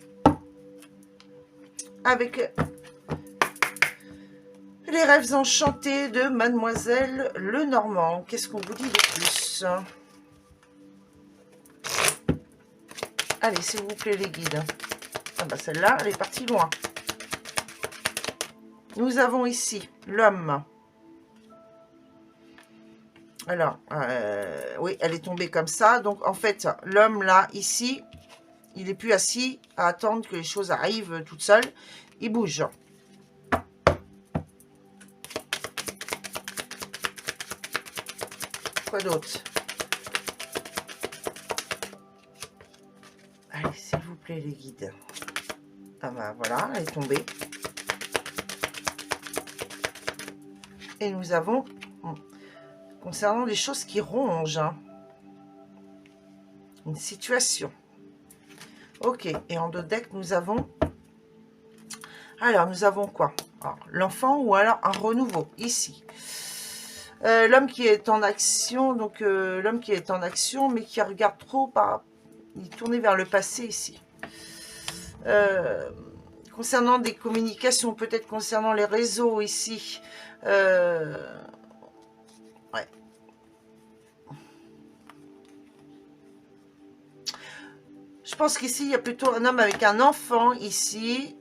Avec les rêves enchantés de Mademoiselle Lenormand. Qu'est-ce qu'on vous dit de plus? Allez, s'il vous plaît, les guides. Ah bah celle-là, elle est partie loin. Nous avons ici l'homme. Alors, oui, elle est tombée comme ça. Donc, en fait, l'homme, là, ici, il n'est plus assis à attendre que les choses arrivent toutes seules. Il bouge. Quoi d'autre? Allez, s'il vous plaît, les guides. Ah ben voilà, elle est tombée. Et nous avons, concernant les choses qui rongent, hein, une situation. Ok, et en 2 decks, nous avons... Alors, nous avons quoi? L'enfant ou alors un renouveau, ici. L'homme qui est en action, donc l'homme qui est en action, mais qui regarde trop il est tourné vers le passé, ici. Concernant des communications, peut-être concernant les réseaux, ici. Ouais. Je pense qu'ici, il y a plutôt un homme avec un enfant, ici.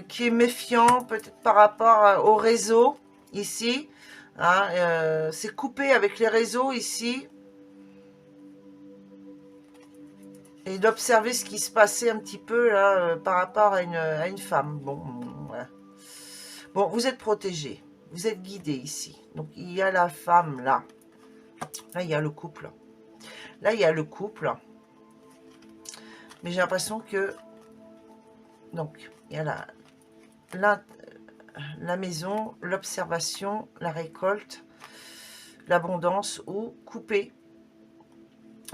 Qui est méfiant peut-être par rapport au réseau ici, hein, c'est coupé avec les réseaux ici, et d'observer ce qui se passait un petit peu là par rapport à une femme. Bon, ouais. Bon, vous êtes protégé, vous êtes guidé ici. Donc il y a la femme là, il y a le couple, là il y a le couple, mais j'ai l'impression que donc il y a la maison, l'observation, la récolte, l'abondance ou coupé.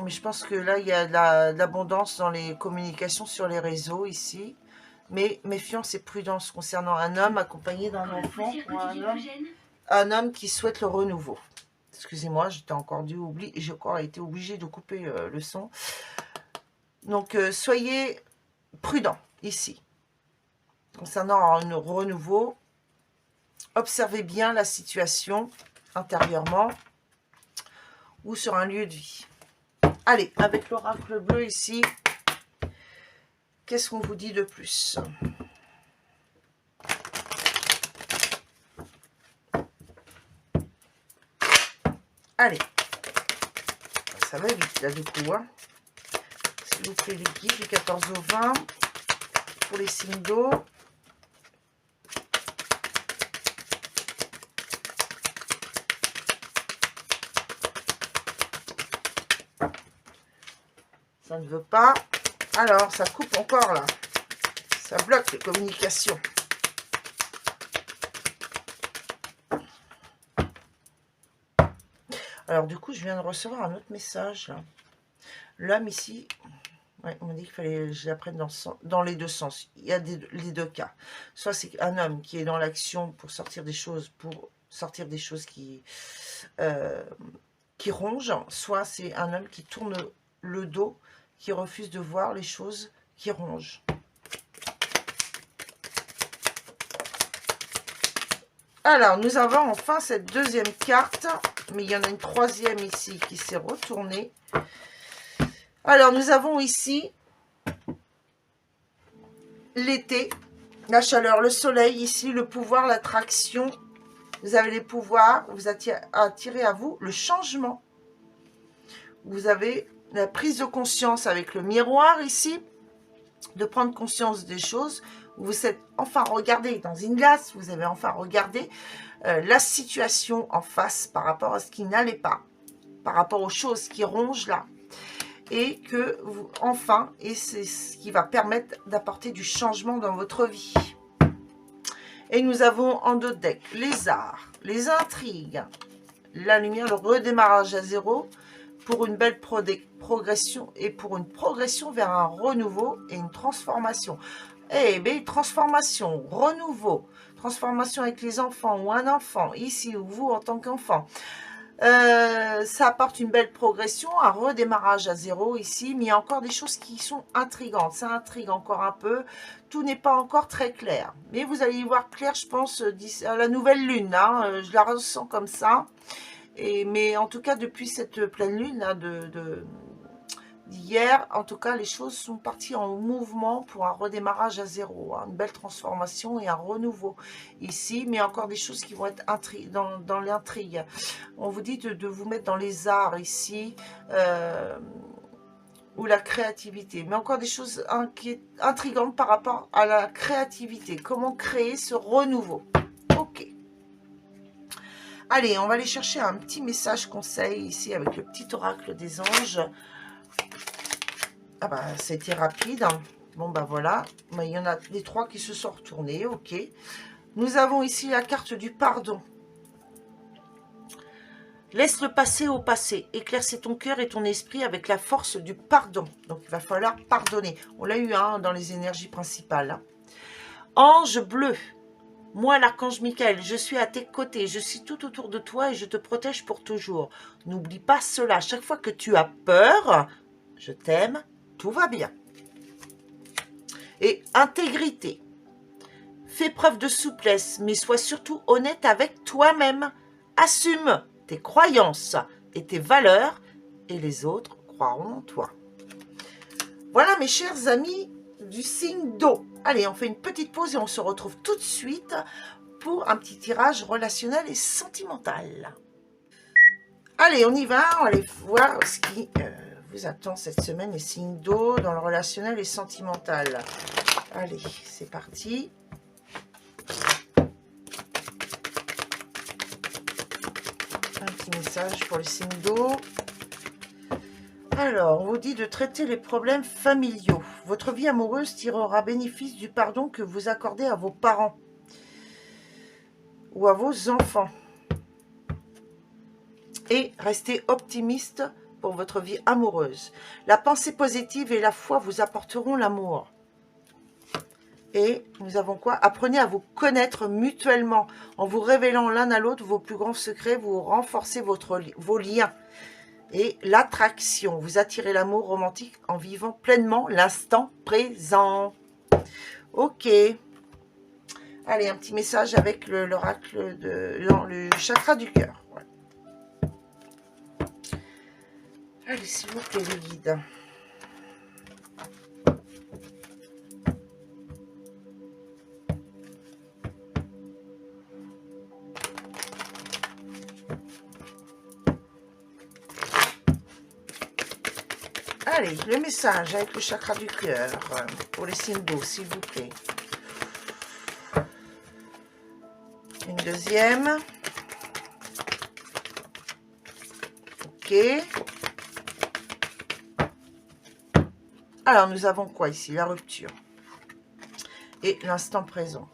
Mais je pense que là, il y a de l'abondance dans les communications sur les réseaux ici. Mais méfiance et prudence concernant un homme accompagné d'un enfant ou un homme qui souhaite le renouveau. Excusez-moi, j'étais encore j'ai encore été obligée de couper le son. Donc, soyez prudents ici. Concernant un renouveau, observez bien la situation intérieurement ou sur un lieu de vie. Allez, avec l'oracle bleu ici, qu'est-ce qu'on vous dit de plus? Allez, ça va vite là du coup. Hein. S'il vous plaît les guides, du 14 au 20, pour les signes d'eau. Ça ne veut pas. Alors, ça coupe encore là. Ça bloque les communications. Alors, du coup, je viens de recevoir un autre message. L'homme ici, ouais, on m'a dit qu'il fallait que je l'apprenne dans les deux sens. Il y a les deux cas. Soit c'est un homme qui est dans l'action pour sortir des choses, qui rongent. Soit c'est un homme qui tourne le dos, qui refuse de voir les choses qui rongent. Alors, nous avons enfin cette deuxième carte, mais il y en a une troisième ici qui s'est retournée. Alors, nous avons ici l'été, la chaleur, le soleil, ici, le pouvoir, l'attraction. Vous avez les pouvoirs, vous attirez à vous le changement. Vous avez la prise de conscience avec le miroir ici, de prendre conscience des choses. Vous êtes enfin regardé dans une glace, vous avez enfin regardé la situation en face par rapport à ce qui n'allait pas, par rapport aux choses qui rongent là. Et que vous, enfin, et c'est ce qui va permettre d'apporter du changement dans votre vie. Et nous avons en deux decks les arts, les intrigues, la lumière, le redémarrage à zéro, pour une belle progression et pour une progression vers un renouveau et une transformation. Eh bien, transformation, renouveau, transformation avec les enfants ou un enfant, ici ou vous en tant qu'enfant. Ça apporte une belle progression, un redémarrage à zéro ici, mais il y a encore des choses qui sont intrigantes. Ça intrigue encore un peu. Tout n'est pas encore très clair. Mais vous allez y voir clair, je pense, à la nouvelle lune. Hein, je la ressens comme ça. Mais en tout cas, depuis cette pleine lune là, d'hier, en tout cas, les choses sont parties en mouvement pour un redémarrage à zéro. Hein, une belle transformation et un renouveau ici, mais encore des choses qui vont être dans l'intrigue. On vous dit de vous mettre dans les arts ici, ou la créativité. Mais encore des choses intrigantes par rapport à la créativité. Comment créer ce renouveau? Ok. Allez, on va aller chercher un petit message conseil ici avec le petit oracle des anges. Ah bah, c'était rapide. Hein. Bon bah voilà. Il y en a les trois qui se sont retournés. Ok. Nous avons ici la carte du pardon. Laisse le passé au passé. Éclaircis ton cœur et ton esprit avec la force du pardon. Donc, il va falloir pardonner. On l'a eu hein, dans les énergies principales. Hein. Ange bleu. Moi, l'archange Michael, je suis à tes côtés. Je suis tout autour de toi et je te protège pour toujours. N'oublie pas cela. Chaque fois que tu as peur, je t'aime, tout va bien. Et intégrité. Fais preuve de souplesse, mais sois surtout honnête avec toi-même. Assume tes croyances et tes valeurs, et les autres croiront en toi. Voilà mes chers amis du signe d'eau. Allez, on fait une petite pause et on se retrouve tout de suite pour un petit tirage relationnel et sentimental. Allez, on y va, on va aller voir ce qui vous attend cette semaine, les signes d'eau dans le relationnel et sentimental. Allez, c'est parti. Un petit message pour les signes d'eau. Alors, on vous dit de traiter les problèmes familiaux. Votre vie amoureuse tirera bénéfice du pardon que vous accordez à vos parents ou à vos enfants. Et restez optimiste pour votre vie amoureuse. La pensée positive et la foi vous apporteront l'amour. Et nous avons quoi? Apprenez à vous connaître mutuellement. En vous révélant l'un à l'autre vos plus grands secrets, vous renforcez vos liens. Et l'attraction, vous attirez l'amour romantique en vivant pleinement l'instant présent. Ok. Allez, un petit message avec l'oracle le chakra du cœur. Ouais. Allez, s'il vous plaît, les guides. Allez, le message avec le chakra du cœur pour les signes d'eau, s'il vous plaît. Une deuxième. Ok. Alors, nous avons quoi ici? La rupture. Et l'instant présent.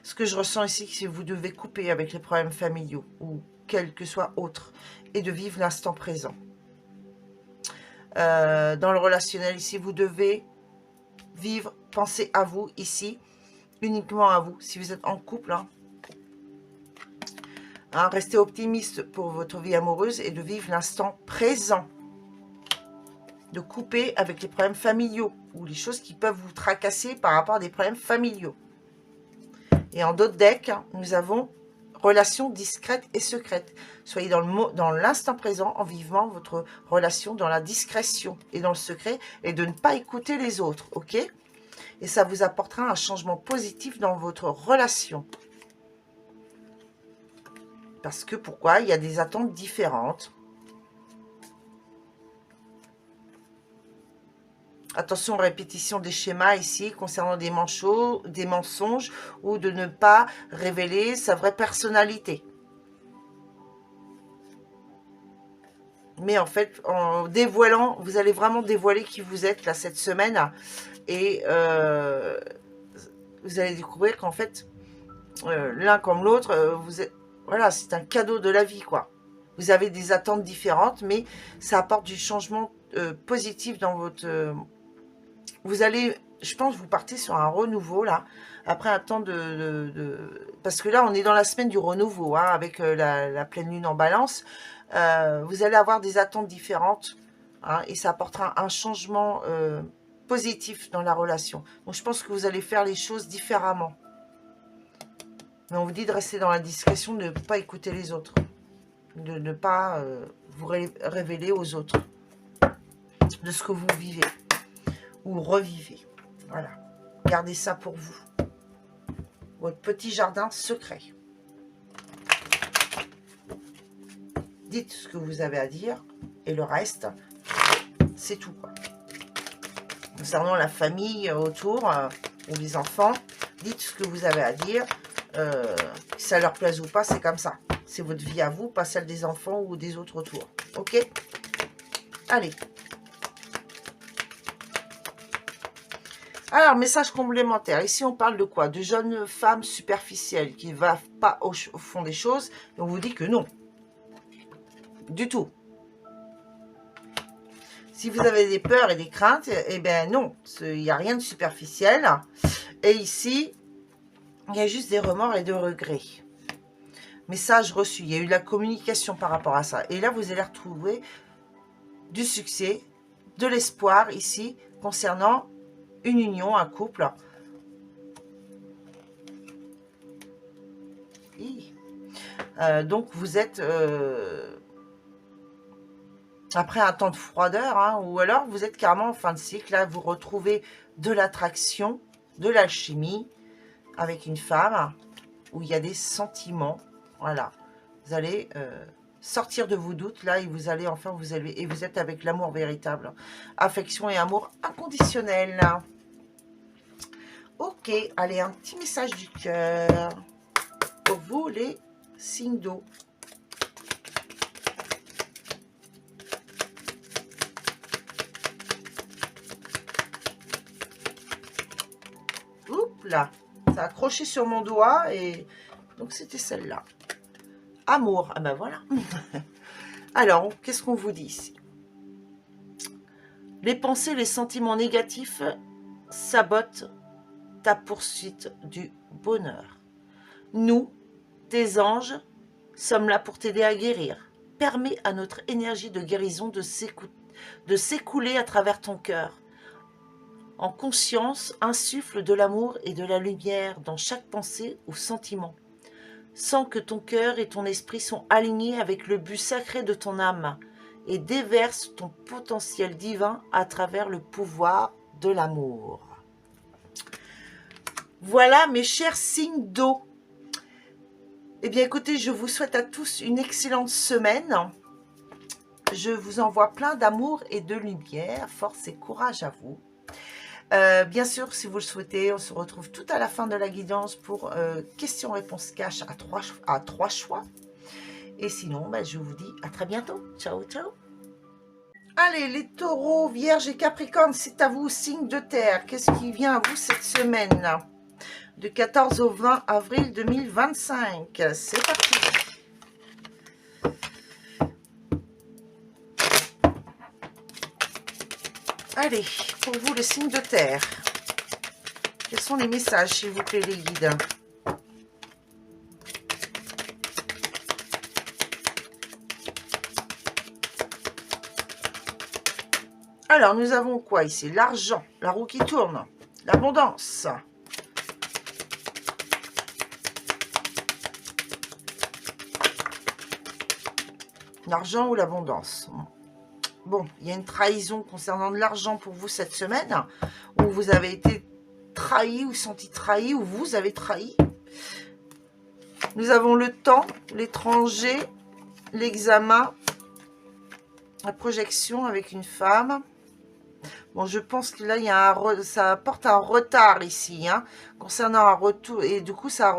Ce que je ressens ici, c'est que vous devez couper avec les problèmes familiaux ou quel que soit autre et de vivre l'instant présent. Dans le relationnel ici, vous devez vivre, penser à vous ici, uniquement à vous, si vous êtes en couple. Hein, restez optimiste pour votre vie amoureuse et de vivre l'instant présent. De couper avec les problèmes familiaux ou les choses qui peuvent vous tracasser par rapport à des problèmes familiaux. Et en d'autres decks, nous avons relation discrète et secrète. Soyez dans l'instant présent en vivant votre relation dans la discrétion et dans le secret et de ne pas écouter les autres, ok? Et ça vous apportera un changement positif dans votre relation. Parce que pourquoi? Il y a des attentes différentes. Attention aux répétitions des schémas ici concernant des mensonges ou de ne pas révéler sa vraie personnalité. Mais en fait, en dévoilant, vous allez vraiment dévoiler qui vous êtes là cette semaine. Et vous allez découvrir qu'en fait, l'un comme l'autre, vous êtes, voilà, c'est un cadeau de la vie, quoi. Vous avez des attentes différentes, mais ça apporte du changement positif dans votre... vous allez, je pense, vous partez sur un renouveau, là, après un temps parce que là, on est dans la semaine du renouveau, hein, avec la pleine lune en balance. Vous allez avoir des attentes différentes, hein, et ça apportera un changement positif dans la relation. Donc, je pense que vous allez faire les choses différemment. Mais on vous dit de rester dans la discrétion, de ne pas écouter les autres. De ne pas vous révéler aux autres de ce que vous vivez ou revivez. Voilà. Gardez ça pour vous. Votre petit jardin secret. Dites ce que vous avez à dire et le reste, c'est tout, quoi. Concernant la famille autour ou les enfants, dites ce que vous avez à dire. Si ça leur plaise ou pas, c'est comme ça. C'est votre vie à vous, pas celle des enfants ou des autres autour. Ok? Allez. Alors, message complémentaire. Ici, on parle de quoi? De jeunes femmes superficielles qui ne va pas au fond des choses. Et on vous dit que non. Du tout. Si vous avez des peurs et des craintes, eh bien non, il n'y a rien de superficiel. Et ici, il y a juste des remords et des regrets. Message reçu, il y a eu de la communication par rapport à ça. Et là, vous allez retrouver du succès, de l'espoir ici, concernant une union, un couple. Donc, vous êtes... après un temps de froideur, hein, ou alors vous êtes carrément en fin de cycle, là vous retrouvez de l'attraction, de l'alchimie avec une femme où il y a des sentiments, voilà. Vous allez sortir de vos doutes là et vous allez enfin vous élever et vous êtes avec l'amour véritable, affection et amour inconditionnel. Ok, allez, un petit message du cœur pour vous les signes d'eau. Oups là, ça a accroché sur mon doigt et donc c'était celle-là. Amour, ah ben voilà. Alors, qu'est-ce qu'on vous dit ici? Les pensées, les sentiments négatifs sabotent ta poursuite du bonheur. Nous, tes anges, sommes là pour t'aider à guérir. Permets à notre énergie de guérison de s'écouler à travers ton cœur. En conscience, insuffle de l'amour et de la lumière dans chaque pensée ou sentiment. Sens que ton cœur et ton esprit sont alignés avec le but sacré de ton âme et déverse ton potentiel divin à travers le pouvoir de l'amour. Voilà mes chers signes d'eau. Eh bien écoutez, je vous souhaite à tous une excellente semaine. Je vous envoie plein d'amour et de lumière. Force et courage à vous. Bien sûr, si vous le souhaitez, on se retrouve tout à la fin de la guidance pour questions-réponses cash à trois choix. Et sinon, je vous dis à très bientôt. Ciao, ciao. Allez, les taureaux, vierges et capricornes, c'est à vous, signe de terre. Qu'est-ce qui vient à vous cette semaine? Du 14 au 20 avril 2025. C'est parti. Allez, pour vous, le signe de terre. Quels sont les messages, s'il vous plaît, les guides? Alors, nous avons quoi ici? L'argent, la roue qui tourne, l'abondance. L'argent ou l'abondance? Bon, il y a une trahison concernant de l'argent pour vous cette semaine, où vous avez été trahi ou senti trahi, ou vous avez trahi. Nous avons le temps, l'étranger, l'examen, la projection avec une femme. Bon, je pense que là, il y a ça apporte un retard ici, hein, concernant un retour. Et du coup, ça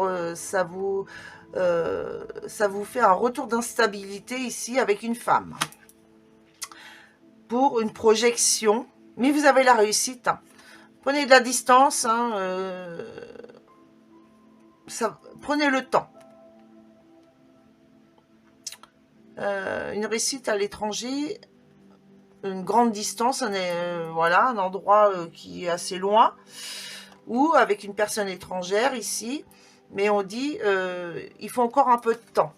vous fait un retour d'instabilité ici avec une femme. Pour une projection, mais vous avez la réussite. Hein. Prenez de la distance, hein, prenez le temps. Une réussite à l'étranger, une grande distance, voilà, un endroit qui est assez loin, ou avec une personne étrangère ici, mais on dit il faut encore un peu de temps.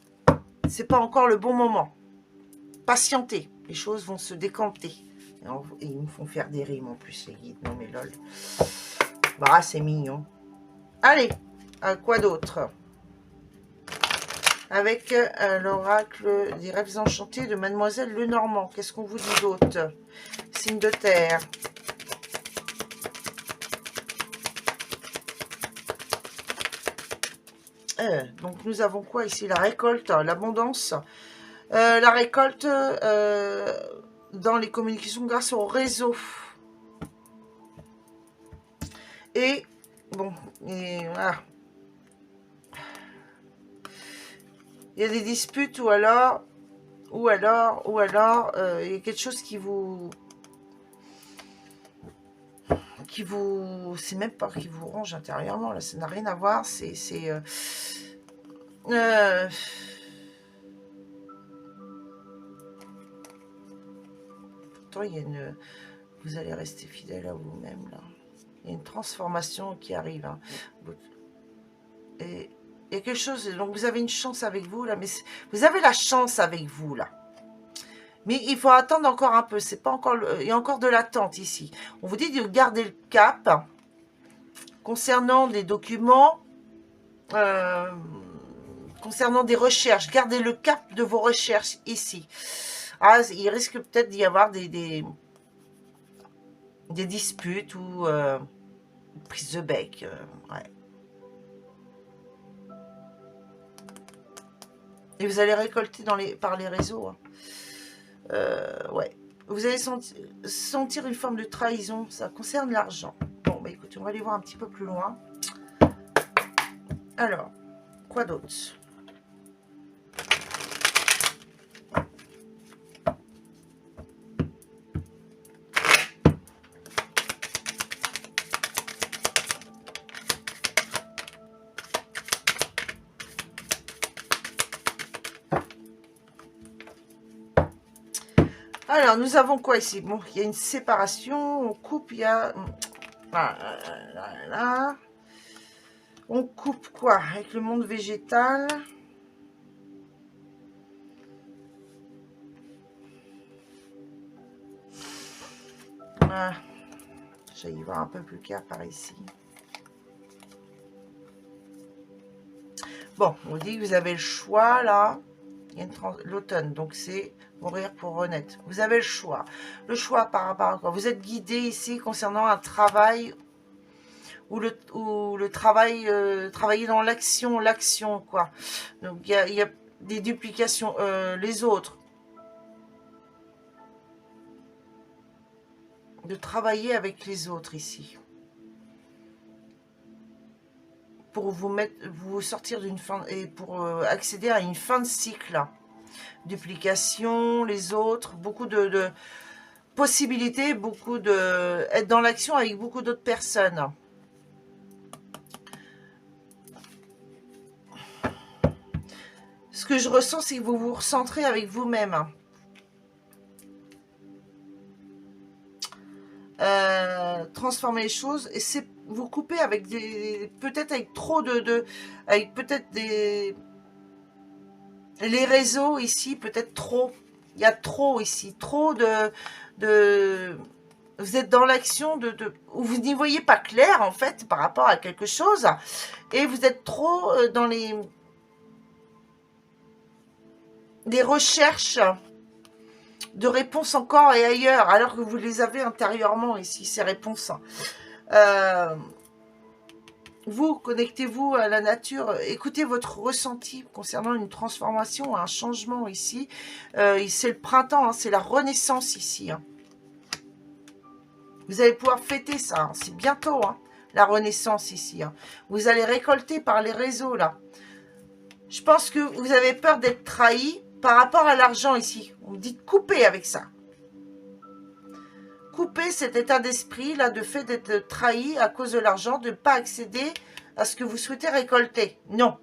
C'est pas encore le bon moment. Patientez, les choses vont se décanter. Et ils me font faire des rimes en plus, les guides. Non mais lol. Bah, c'est mignon. Allez, quoi d'autre? Avec l'oracle des rêves enchantés de Mademoiselle Lenormand. Qu'est-ce qu'on vous dit d'autre? Signe de terre. Donc nous avons quoi ici? La récolte, l'abondance. La récolte dans les communications grâce au réseau. Et bon, voilà. Il y a des disputes ou alors il y a quelque chose qui qui vous... C'est même pas qui vous ronge intérieurement, là, ça n'a rien à voir, c'est... Pourtant, il y a une... Vous allez rester fidèle à vous-même, là. Il y a une transformation qui arrive. Hein. Et il y a quelque chose... Donc, vous avez une chance avec vous, là. Mais vous avez la chance avec vous, là. Mais il faut attendre encore un peu. C'est pas encore... Il y a encore de l'attente, ici. On vous dit de garder le cap. Concernant des documents... concernant des recherches. Gardez le cap de vos recherches, ici. Ah, il risque peut-être d'y avoir des disputes ou prise de bec. Ouais. Et vous allez récolter par les réseaux. Hein. Ouais. Vous allez sentir une forme de trahison. Ça concerne l'argent. Bon, bah écoutez, on va aller voir un petit peu plus loin. Alors, quoi d'autre ? Alors, nous avons quoi ici? Bon, il y a une séparation, on coupe, il y a... Là. On coupe quoi? Avec le monde végétal. J'allais y voir un peu plus clair par ici. Bon, on vous dit que vous avez le choix, là. Il y a l'automne, donc c'est... Mourir pour renaître. Vous avez le choix. Le choix par rapport à quoi? Vous êtes guidé ici concernant un travail ou le travail, travailler dans l'action, quoi. Donc il y a des duplications. Les autres. De travailler avec les autres ici. Pour vous sortir d'une fin et pour accéder à une fin de cycle. Duplication, les autres, beaucoup de possibilités, beaucoup de... être dans l'action avec beaucoup d'autres personnes. Ce que je ressens, c'est que vous vous recentrez avec vous-même. Transformer les choses, et c'est vous couper avec des... peut-être avec trop avec peut-être des... Les réseaux ici, peut-être trop. Il y a trop ici. Trop de... Vous êtes dans l'action où vous n'y voyez pas clair, en fait, par rapport à quelque chose. Et vous êtes trop dans les recherches de réponses encore et ailleurs, alors que vous les avez intérieurement ici, ces réponses. Vous, connectez-vous à la nature, écoutez votre ressenti concernant une transformation, un changement ici. C'est le printemps, hein, c'est la renaissance ici. Hein. Vous allez pouvoir fêter ça, hein, c'est bientôt, hein, la renaissance ici. Hein. Vous allez récolter par les réseaux, là. Je pense que vous avez peur d'être trahi par rapport à l'argent ici. On me dit de couper avec ça. Couper cet état d'esprit, là, de fait d'être trahi à cause de l'argent, de ne pas accéder à ce que vous souhaitez récolter. Non.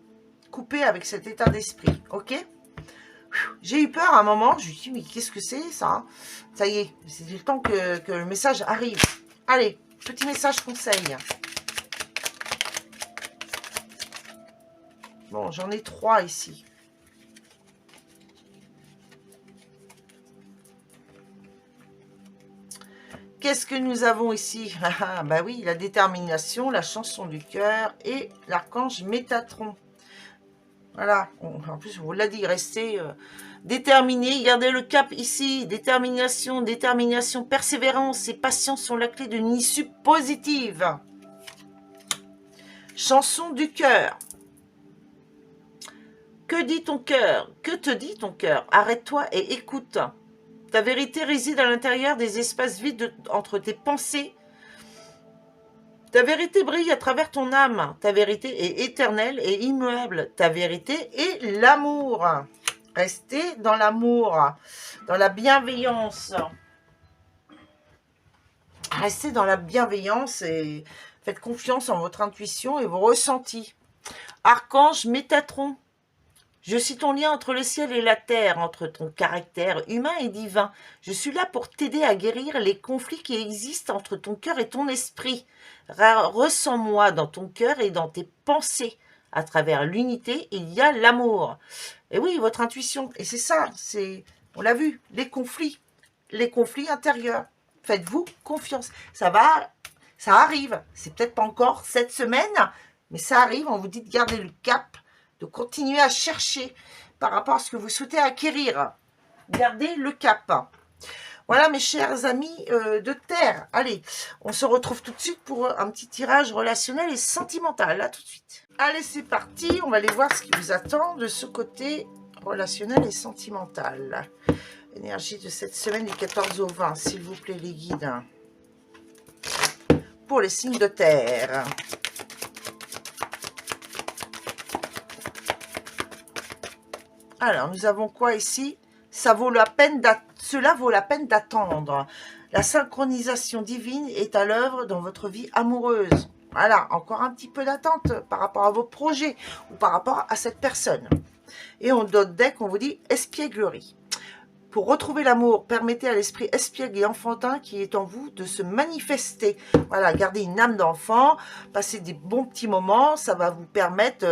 Coupez avec cet état d'esprit, ok? J'ai eu peur à un moment, je me suis dit, mais qu'est-ce que c'est ça? Ça y est, c'est le temps que le message arrive. Allez, petit message conseil. Bon, j'en ai 3 ici. Qu'est-ce que nous avons ici? Bah oui, la détermination, la chanson du cœur et l'archange Métatron. Voilà, en plus, on vous l'a dit, restez déterminé, gardez le cap ici. Détermination, détermination, persévérance et patience sont la clé d'une issue positive. Chanson du cœur. Que dit ton cœur? Que te dit ton cœur? Arrête-toi et écoute. Ta vérité réside à l'intérieur des espaces vides entre tes pensées. Ta vérité brille à travers ton âme. Ta vérité est éternelle et immuable. Ta vérité est l'amour. Restez dans l'amour, dans la bienveillance. Restez dans la bienveillance et faites confiance en votre intuition et vos ressentis. Archange Métatron. Je suis ton lien entre le ciel et la terre, entre ton caractère humain et divin. Je suis là pour t'aider à guérir les conflits qui existent entre ton cœur et ton esprit. Ressens-moi dans ton cœur et dans tes pensées. À travers l'unité, il y a l'amour. Et oui, votre intuition. Et c'est ça, on l'a vu, les conflits intérieurs. Faites-vous confiance. Ça arrive. C'est peut-être pas encore cette semaine, mais ça arrive. On vous dit de garder le cap, de continuer à chercher par rapport à ce que vous souhaitez acquérir. Gardez le cap. Voilà mes chers amis de terre. Allez, on se retrouve tout de suite pour un petit tirage relationnel et sentimental. Là, tout de suite. Allez, c'est parti. On va aller voir ce qui vous attend de ce côté relationnel et sentimental. Énergie de cette semaine du 14 au 20, s'il vous plaît, les guides. Pour les signes de terre. Alors, nous avons quoi ici? Cela vaut la peine d'attendre. La synchronisation divine est à l'œuvre dans votre vie amoureuse. Voilà, encore un petit peu d'attente par rapport à vos projets ou par rapport à cette personne. Et on donne deck, on vous dit espièglerie. Pour retrouver l'amour, permettez à l'esprit espiègle et enfantin qui est en vous de se manifester. Voilà, gardez une âme d'enfant, passez des bons petits moments, ça va vous permettre...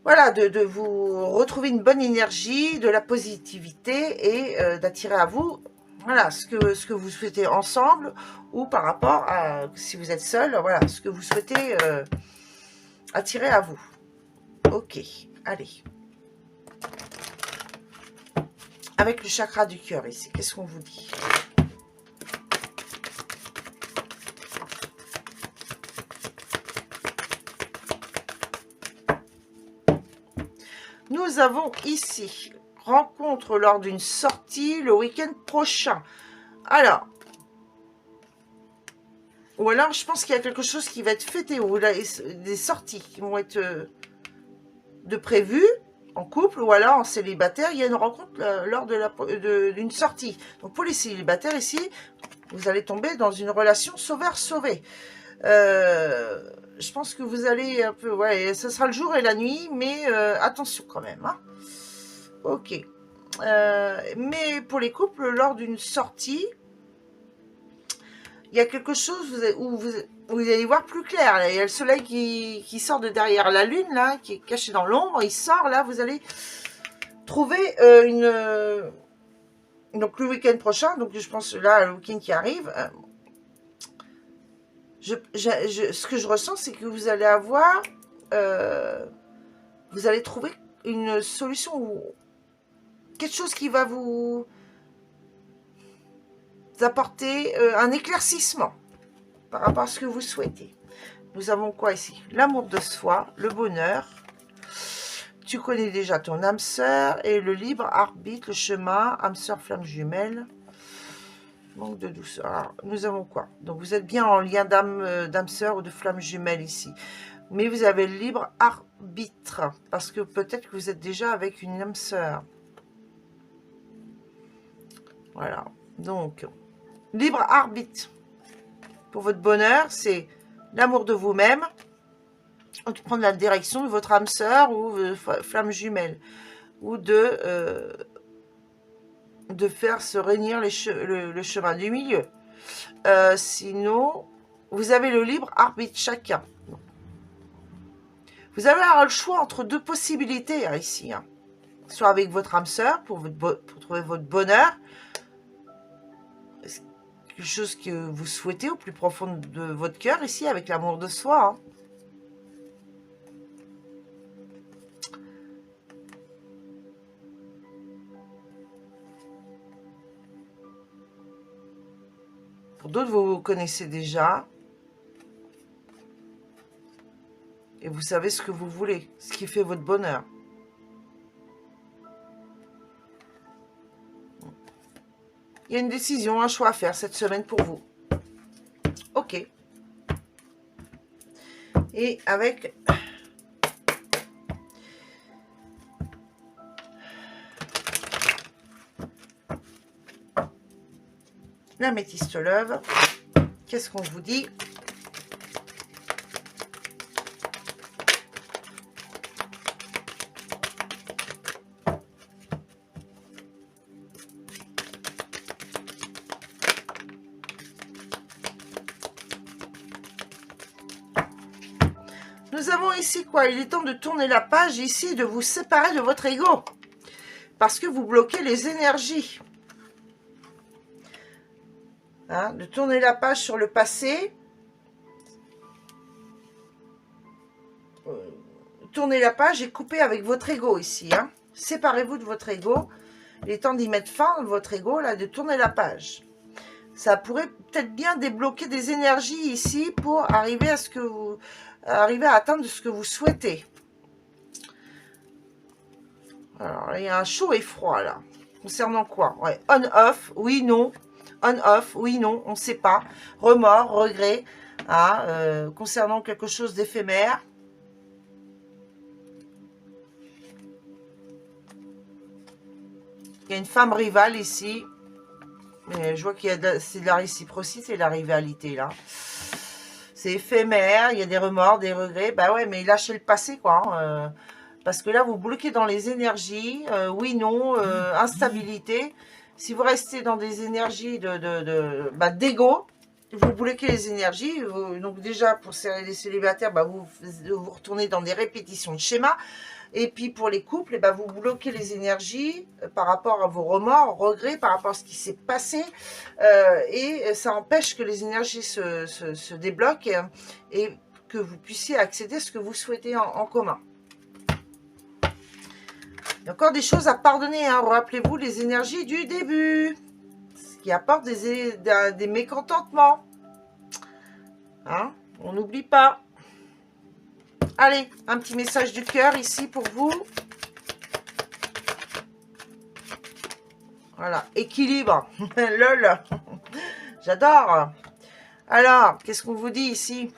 voilà, de vous retrouver une bonne énergie, de la positivité et d'attirer à vous, voilà, ce que vous souhaitez ensemble ou par rapport à, si vous êtes seul, voilà, ce que vous souhaitez attirer à vous. Ok, allez. Avec le chakra du cœur ici, qu'est-ce qu'on vous dit ? Nous avons ici, rencontre lors d'une sortie le week-end prochain. Alors, ou alors je pense qu'il y a quelque chose qui va être fêté, ou des sorties qui vont être de prévues en couple, ou alors en célibataire, il y a une rencontre lors d'une sortie. Donc pour les célibataires ici, vous allez tomber dans une relation sauveur-sauvé. Je pense que vous allez un peu... Ouais, ce sera le jour et la nuit, mais attention quand même. Hein. Ok. Mais pour les couples, lors d'une sortie, il y a quelque chose où vous allez voir plus clair. Là. Il y a le soleil qui sort de derrière la lune, là, qui est caché dans l'ombre. Il sort, là, vous allez trouver donc le week-end prochain, donc je pense là, le week-end qui arrive... ce que je ressens, c'est que vous allez avoir, vous allez trouver une solution ou quelque chose qui va vous apporter un éclaircissement par rapport à ce que vous souhaitez. Nous avons quoi ici? L'amour de soi, le bonheur. Tu connais déjà ton âme sœur et le libre arbitre, le chemin, âme sœur, flamme jumelle. Manque de douceur. Alors, nous avons quoi? Donc, vous êtes bien en lien d'âme sœur ou de flamme jumelle ici. Mais vous avez le libre arbitre. Parce que peut-être que vous êtes déjà avec une âme sœur. Voilà. Donc, libre arbitre. Pour votre bonheur, c'est l'amour de vous-même. Ou de prendre la direction de votre âme sœur ou flamme jumelle. Ou de faire se réunir le chemin du milieu. Sinon, vous avez le libre arbitre chacun. Vous avez alors le choix entre deux possibilités hein, ici. Hein. Soit avec votre âme sœur pour trouver votre bonheur. Quelque chose que vous souhaitez au plus profond de votre cœur ici avec l'amour de soi. Hein. Pour d'autres, vous connaissez déjà. Et vous savez ce que vous voulez, ce qui fait votre bonheur. Il y a une décision, un choix à faire cette semaine pour vous. Ok. Et avec... L'améthyste love. Qu'est-ce qu'on vous dit? Nous avons ici quoi? Il est temps de tourner la page ici, de vous séparer de votre ego. Parce que vous bloquez les énergies. Hein, de tourner la page sur le passé. Tournez la page et coupez avec votre ego ici. Hein. Séparez-vous de votre ego. Il est temps d'y mettre fin, votre ego, là, de tourner la page. Ça pourrait peut-être bien débloquer des énergies ici pour arriver à ce que vous... arriver à atteindre ce que vous souhaitez. Alors, il y a un chaud et froid, là. Concernant quoi? Ouais. On-off, oui, non. On-off, oui, non, on ne sait pas. Remords, regrets, hein, concernant quelque chose d'éphémère. Il y a une femme rivale ici. Mais je vois qu'il y a c'est de la réciprocité, la rivalité, là. C'est éphémère, il y a des remords, des regrets. Bah ouais, mais lâchez le passé, quoi. Hein, parce que là, vous bloquez dans les énergies. Oui, non, instabilité. Si vous restez dans des énergies d'égo, vous bloquez les énergies. Donc déjà, pour les célibataires, bah, vous retournez dans des répétitions de schémas. Et puis pour les couples, vous bloquez les énergies par rapport à vos remords, regrets, par rapport à ce qui s'est passé. Et ça empêche que les énergies se débloquent et que vous puissiez accéder à ce que vous souhaitez en commun. Il y a encore des choses à pardonner. Hein. Rappelez-vous les énergies du début. Ce qui apporte des mécontentements. Hein, on n'oublie pas. Allez, un petit message du cœur ici pour vous. Voilà, équilibre. Lol. J'adore. Alors, qu'est-ce qu'on vous dit ici?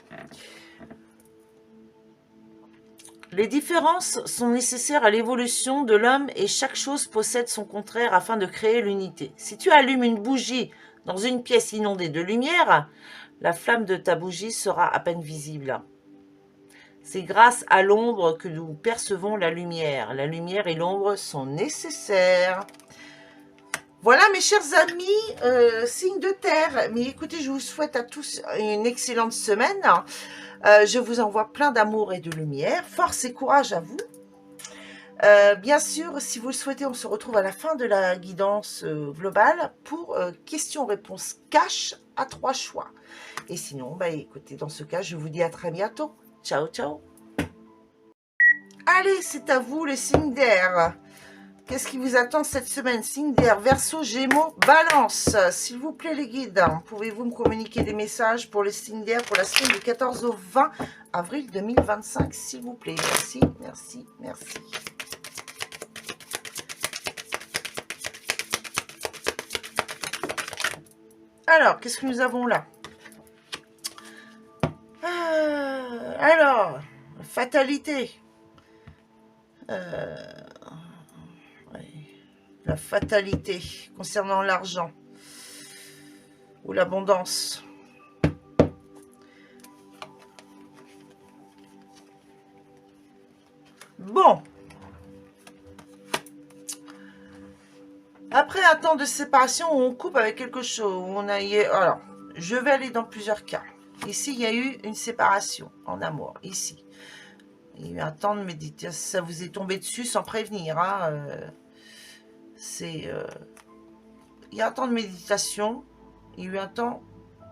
Les différences sont nécessaires à l'évolution de l'homme et chaque chose possède son contraire afin de créer l'unité. Si tu allumes une bougie dans une pièce inondée de lumière, la flamme de ta bougie sera à peine visible. C'est grâce à l'ombre que nous percevons la lumière. La lumière et l'ombre sont nécessaires. Voilà mes chers amis, signes de terre. Mais écoutez, je vous souhaite à tous une excellente semaine. Je vous envoie plein d'amour et de lumière. Force et courage à vous. Bien sûr, si vous le souhaitez, on se retrouve à la fin de la guidance globale pour questions-réponses cash à 3 choix. Et sinon, écoutez, dans ce cas, je vous dis à très bientôt. Ciao, ciao. Allez, c'est à vous les signes d'air. Qu'est-ce qui vous attend cette semaine? Signe d'air, Verseau, Gémeaux, Balance. S'il vous plaît les guides, pouvez-vous me communiquer des messages pour les signes d'air pour la semaine du 14 au 20 avril 2025, s'il vous plaît. Merci, merci, merci. Alors, qu'est-ce que nous avons là? Alors, fatalité. La fatalité concernant l'argent ou l'abondance. Bon. Après un temps de séparation où on coupe avec quelque chose, où on a... Alors, je vais aller dans plusieurs cas. Ici, il y a eu une séparation en amour. Ici. Il y a eu un temps de méditation. Ça vous est tombé dessus sans prévenir. Hein. Il y a un temps de méditation. Il y a eu un temps...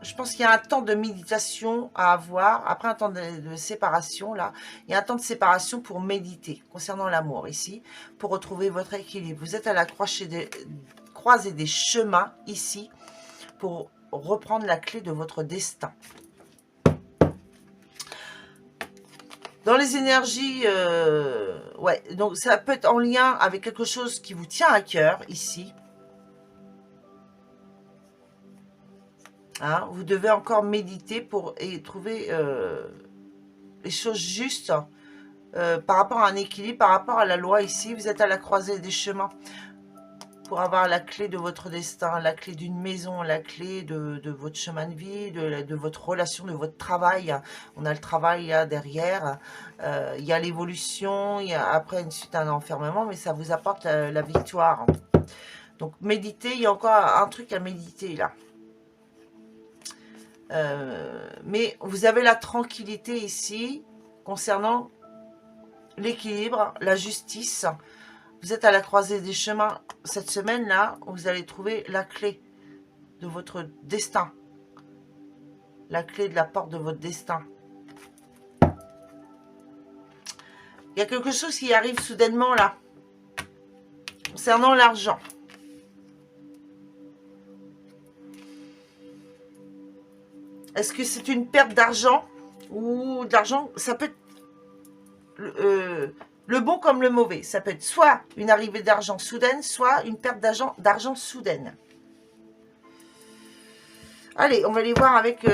Je pense qu'il y a un temps de méditation à avoir. Après un temps de séparation, là, il y a un temps de séparation pour méditer concernant l'amour ici, pour retrouver votre équilibre. Vous êtes à la croisée des chemins ici pour reprendre la clé de votre destin. Dans les énergies, ouais, donc ça peut être en lien avec quelque chose qui vous tient à cœur ici. Hein, vous devez encore méditer et trouver les choses justes par rapport à un équilibre, par rapport à la loi ici. Vous êtes à la croisée des chemins pour avoir la clé de votre destin, la clé d'une maison, la clé de votre chemin de vie, de votre relation, de votre travail. On a le travail là derrière, il y a l'évolution, il y a après une suite un enfermement, mais ça vous apporte la victoire. Donc méditez, il y a encore un truc à méditer là. Mais vous avez la tranquillité ici concernant l'équilibre, la justice. Vous êtes à la croisée des chemins. Cette semaine-là, vous allez trouver la clé de votre destin. La clé de la porte de votre destin. Il y a quelque chose qui arrive soudainement là. Concernant l'argent. Est-ce que c'est une perte d'argent? Ou d'argent, ça peut être... le bon comme le mauvais, ça peut être soit une arrivée d'argent soudaine, soit une perte d'argent soudaine. Allez, on va aller voir avec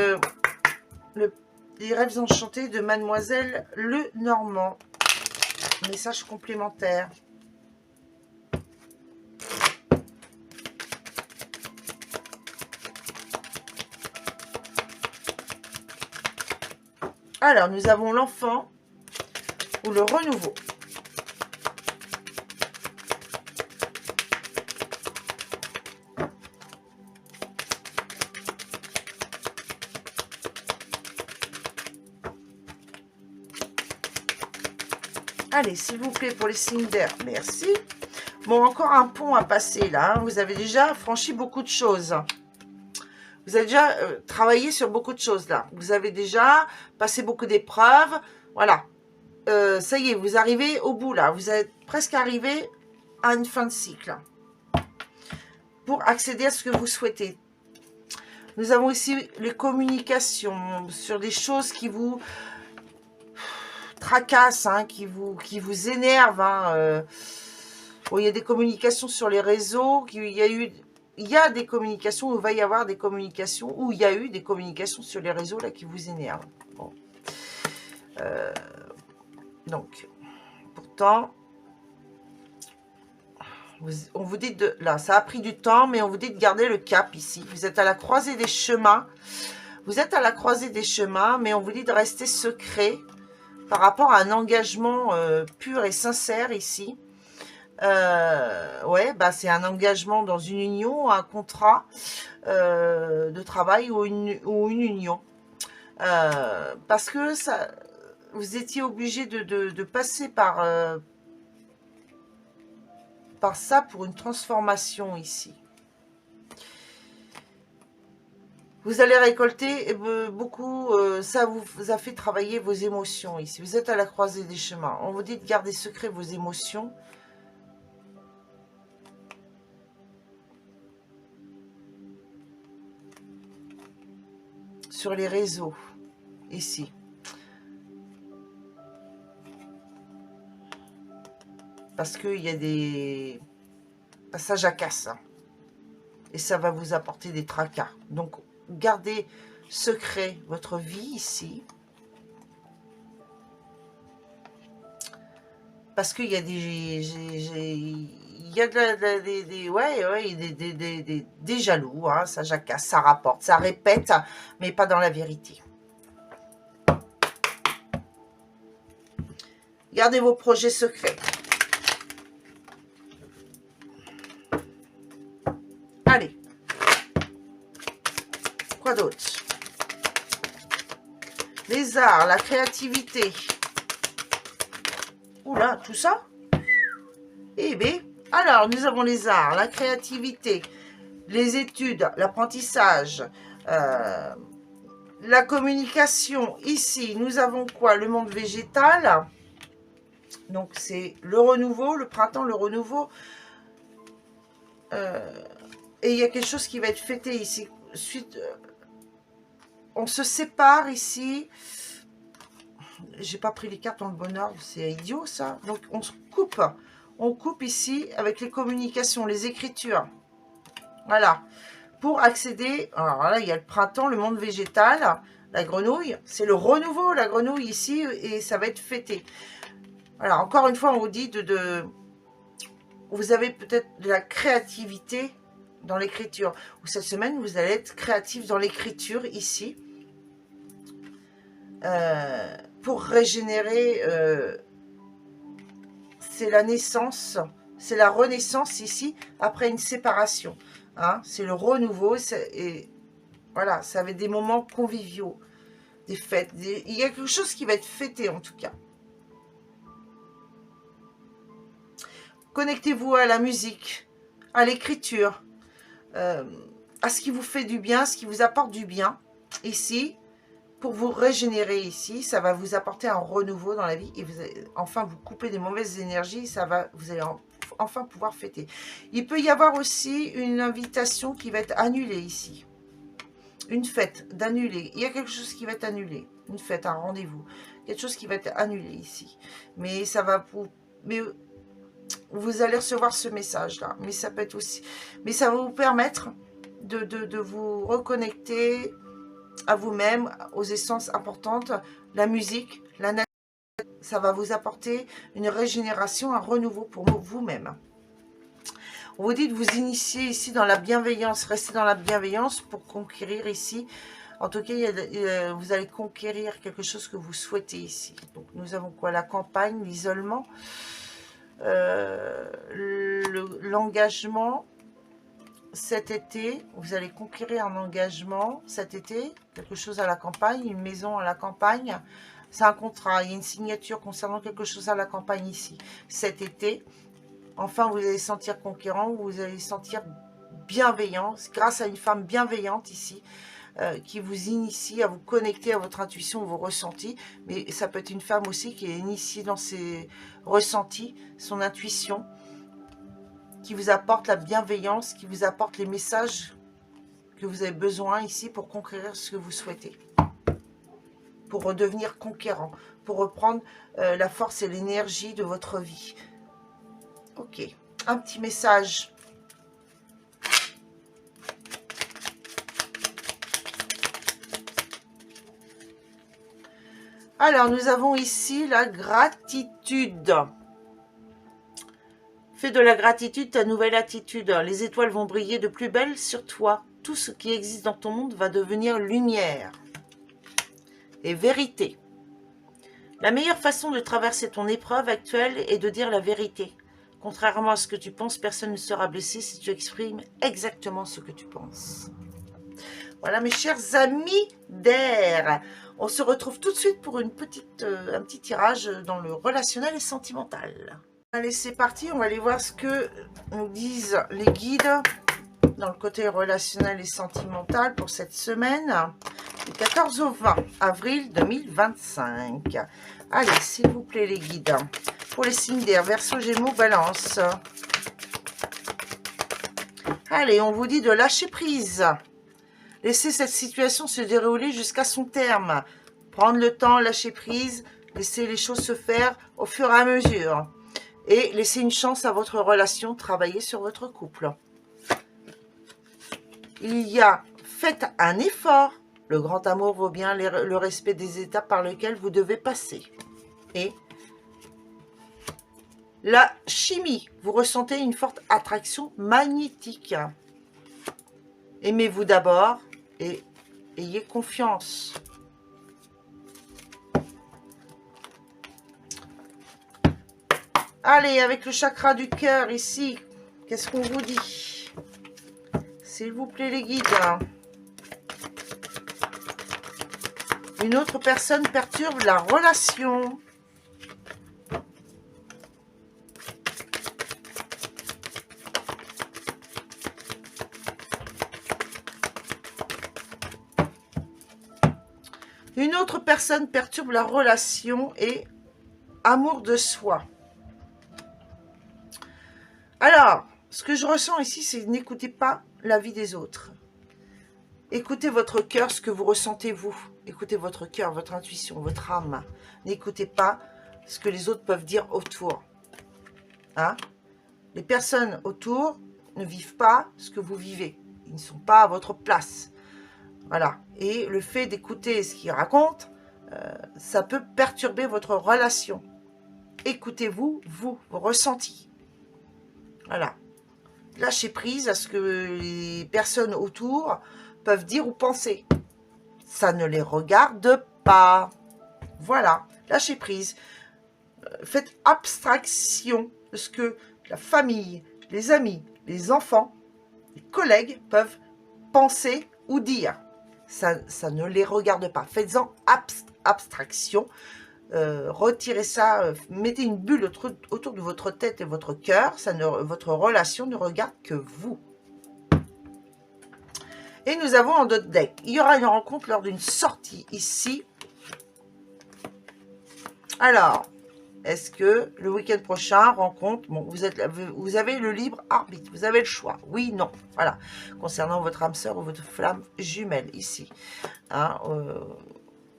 les rêves enchantés de Mademoiselle Lenormand. Message complémentaire. Alors, nous avons l'enfant ou le renouveau. Allez, s'il vous plaît, pour les signes d'air, merci. Bon, encore un pont à passer, là. Hein. Vous avez déjà franchi beaucoup de choses. Vous avez déjà travaillé sur beaucoup de choses, là. Vous avez déjà passé beaucoup d'épreuves. Voilà. Ça y est, vous arrivez au bout, là. Vous êtes presque arrivé à une fin de cycle. Pour accéder à ce que vous souhaitez. Nous avons ici les communications sur des choses qui vous tracassent, hein, qui vous énervent. Hein, bon, il y a des communications sur les réseaux, il y a des communications, il va y avoir des communications, ou il y a eu des communications sur les réseaux là qui vous énervent. Bon. Donc, pourtant, on vous dit là, ça a pris du temps, mais on vous dit de garder le cap ici. Vous êtes à la croisée des chemins. Vous êtes à la croisée des chemins, mais on vous dit de rester secret par rapport à un engagement pur et sincère ici. Ouais, bah c'est un engagement dans une union, un contrat de travail ou une union. Parce que ça, vous étiez obligé de passer par ça pour une transformation ici. Vous allez récolter beaucoup, ça vous a fait travailler vos émotions ici. Vous êtes à la croisée des chemins. On vous dit de garder secret vos émotions. Sur les réseaux, ici. Parce qu'il y a des passages à casse. Hein, et ça va vous apporter des tracas. Donc, gardez secret votre vie ici. Parce qu'il y a des jaloux, hein, ça jacasse, ça rapporte, ça répète, mais pas dans la vérité. Gardez vos projets secrets. Allez. Quoi d'autre? Les arts, la créativité. Oula, tout ça? Eh bien, alors, nous avons les arts, la créativité, les études, l'apprentissage, la communication. Ici, nous avons quoi? Le monde végétal. Donc, c'est le renouveau, le printemps, le renouveau. Et il y a quelque chose qui va être fêté ici. Suite, on se sépare ici. J'ai pas pris les cartes dans le bon ordre, c'est idiot ça. Donc, on se coupe. On coupe ici avec les communications, les écritures. Voilà. Pour accéder, alors là, il y a le printemps, le monde végétal, la grenouille. C'est le renouveau, la grenouille ici, et ça va être fêté. Voilà, encore une fois, on vous dit vous avez peut-être de la créativité dans l'écriture. Ou cette semaine, vous allez être créatif dans l'écriture ici. Pour régénérer, c'est la naissance, c'est la renaissance ici, après une séparation. Hein, c'est le renouveau, et voilà, ça va être des moments conviviaux, des fêtes. Il y a quelque chose qui va être fêté en tout cas. Connectez-vous à la musique, à l'écriture, à ce qui vous fait du bien, ce qui vous apporte du bien. Ici, pour vous régénérer ici, ça va vous apporter un renouveau dans la vie. Et vous allez enfin vous couper des mauvaises énergies, vous allez enfin pouvoir fêter. Il peut y avoir aussi une invitation qui va être annulée ici. Une fête d'annuler. Il y a quelque chose qui va être annulé. Une fête, un rendez-vous. Quelque chose qui va être annulé ici. Mais ça va vous... Mais vous allez recevoir ce message-là. Mais ça peut être aussi... Mais ça va vous permettre de vous reconnecter à vous-même, aux essences importantes. La musique, la nature, ça va vous apporter une régénération, un renouveau pour vous-même. On vous dit de vous initier ici dans la bienveillance. Restez dans la bienveillance pour conquérir ici. En tout cas, vous allez conquérir quelque chose que vous souhaitez ici. Donc, nous avons quoi? La campagne, l'isolement, l'engagement. Cet été, vous allez conquérir un engagement. Cet été, quelque chose à la campagne, une maison à la campagne. C'est un contrat, il y a une signature concernant quelque chose à la campagne ici. Cet été, enfin, vous allez sentir conquérant, vous allez sentir bienveillant, grâce à une femme bienveillante ici, qui vous initie à vous connecter à votre intuition, vos ressentis. Mais ça peut être une femme aussi qui est initiée dans ses ressentis, son intuition, qui vous apporte la bienveillance, qui vous apporte les messages que vous avez besoin ici pour conquérir ce que vous souhaitez. Pour redevenir conquérant, pour reprendre la force et l'énergie de votre vie. Ok, un petit message. Alors, nous avons ici la gratitude. Fais de la gratitude ta nouvelle attitude. Les étoiles vont briller de plus belle sur toi. Tout ce qui existe dans ton monde va devenir lumière et vérité. La meilleure façon de traverser ton épreuve actuelle est de dire la vérité. Contrairement à ce que tu penses, personne ne sera blessé si tu exprimes exactement ce que tu penses. Voilà mes chers amis d'air. On se retrouve tout de suite pour un petit tirage dans le relationnel et sentimental. Allez, c'est parti. On va aller voir ce que nous disent les guides dans le côté relationnel et sentimental pour cette semaine. Du 14 au 20 avril 2025. Allez, s'il vous plaît les guides. Pour les signes d'air, Verseau, Gémeaux, Balance. Allez, on vous dit de lâcher prise. Laissez cette situation se dérouler jusqu'à son terme. Prendre le temps, lâcher prise, laisser les choses se faire au fur et à mesure. Et laisser une chance à votre relation, travailler sur votre couple. Il y a, faites un effort. Le grand amour vaut bien le respect des étapes par lesquelles vous devez passer. Et la chimie, vous ressentez une forte attraction magnétique. Aimez-vous d'abord et ayez confiance. Allez, avec le chakra du cœur ici, qu'est-ce qu'on vous dit? S'il vous plaît les guides. Une autre personne perturbe la relation. Une autre personne perturbe la relation et amour de soi. Alors, ce que je ressens ici, c'est n'écoutez pas la vie des autres. Écoutez votre cœur, ce que vous ressentez vous. Écoutez votre cœur, votre intuition, votre âme. N'écoutez pas ce que les autres peuvent dire autour. Hein? Les personnes autour ne vivent pas ce que vous vivez. Ils ne sont pas à votre place. Voilà. Et le fait d'écouter ce qu'ils racontent, ça peut perturber votre relation. Écoutez-vous, vos ressentis. Voilà. Lâchez prise à ce que les personnes autour peuvent dire ou penser. Ça ne les regarde pas. Voilà. Lâchez prise. Faites abstraction de ce que la famille, les amis, les enfants, les collègues peuvent penser ou dire. Ça ne les regarde pas. Faites-en abstraction. Retirez ça, mettez une bulle autour de votre tête et votre cœur. Votre relation ne regarde que vous. Et nous avons en d'autres deck. Il y aura une rencontre lors d'une sortie ici. Alors, est-ce que le week-end prochain, rencontre, bon, vous avez le libre arbitre, vous avez le choix. Oui, non. Voilà. Concernant votre âme sœur ou votre flamme jumelle ici. Hein,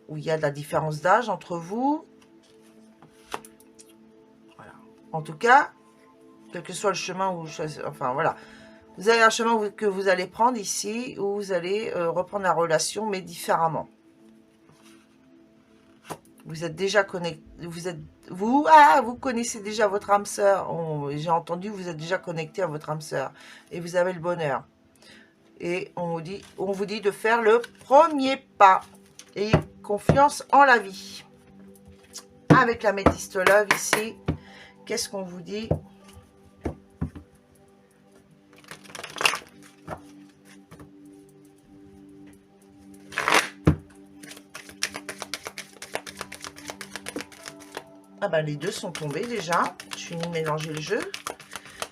où il y a de la différence d'âge entre vous. Voilà. En tout cas, quel que soit le chemin où enfin voilà. Vous avez un chemin que vous allez prendre ici, où vous allez reprendre la relation, mais différemment. Vous êtes déjà connecté, vous connaissez déjà votre âme sœur. J'ai entendu, vous êtes déjà connecté à votre âme sœur. Et vous avez le bonheur. Et on vous dit de faire le premier pas. Et confiance en la vie. Avec la Métiste Love ici, qu'est-ce qu'on vous dit ? Ah ben les deux sont tombés déjà. Je finis de mélanger le jeu.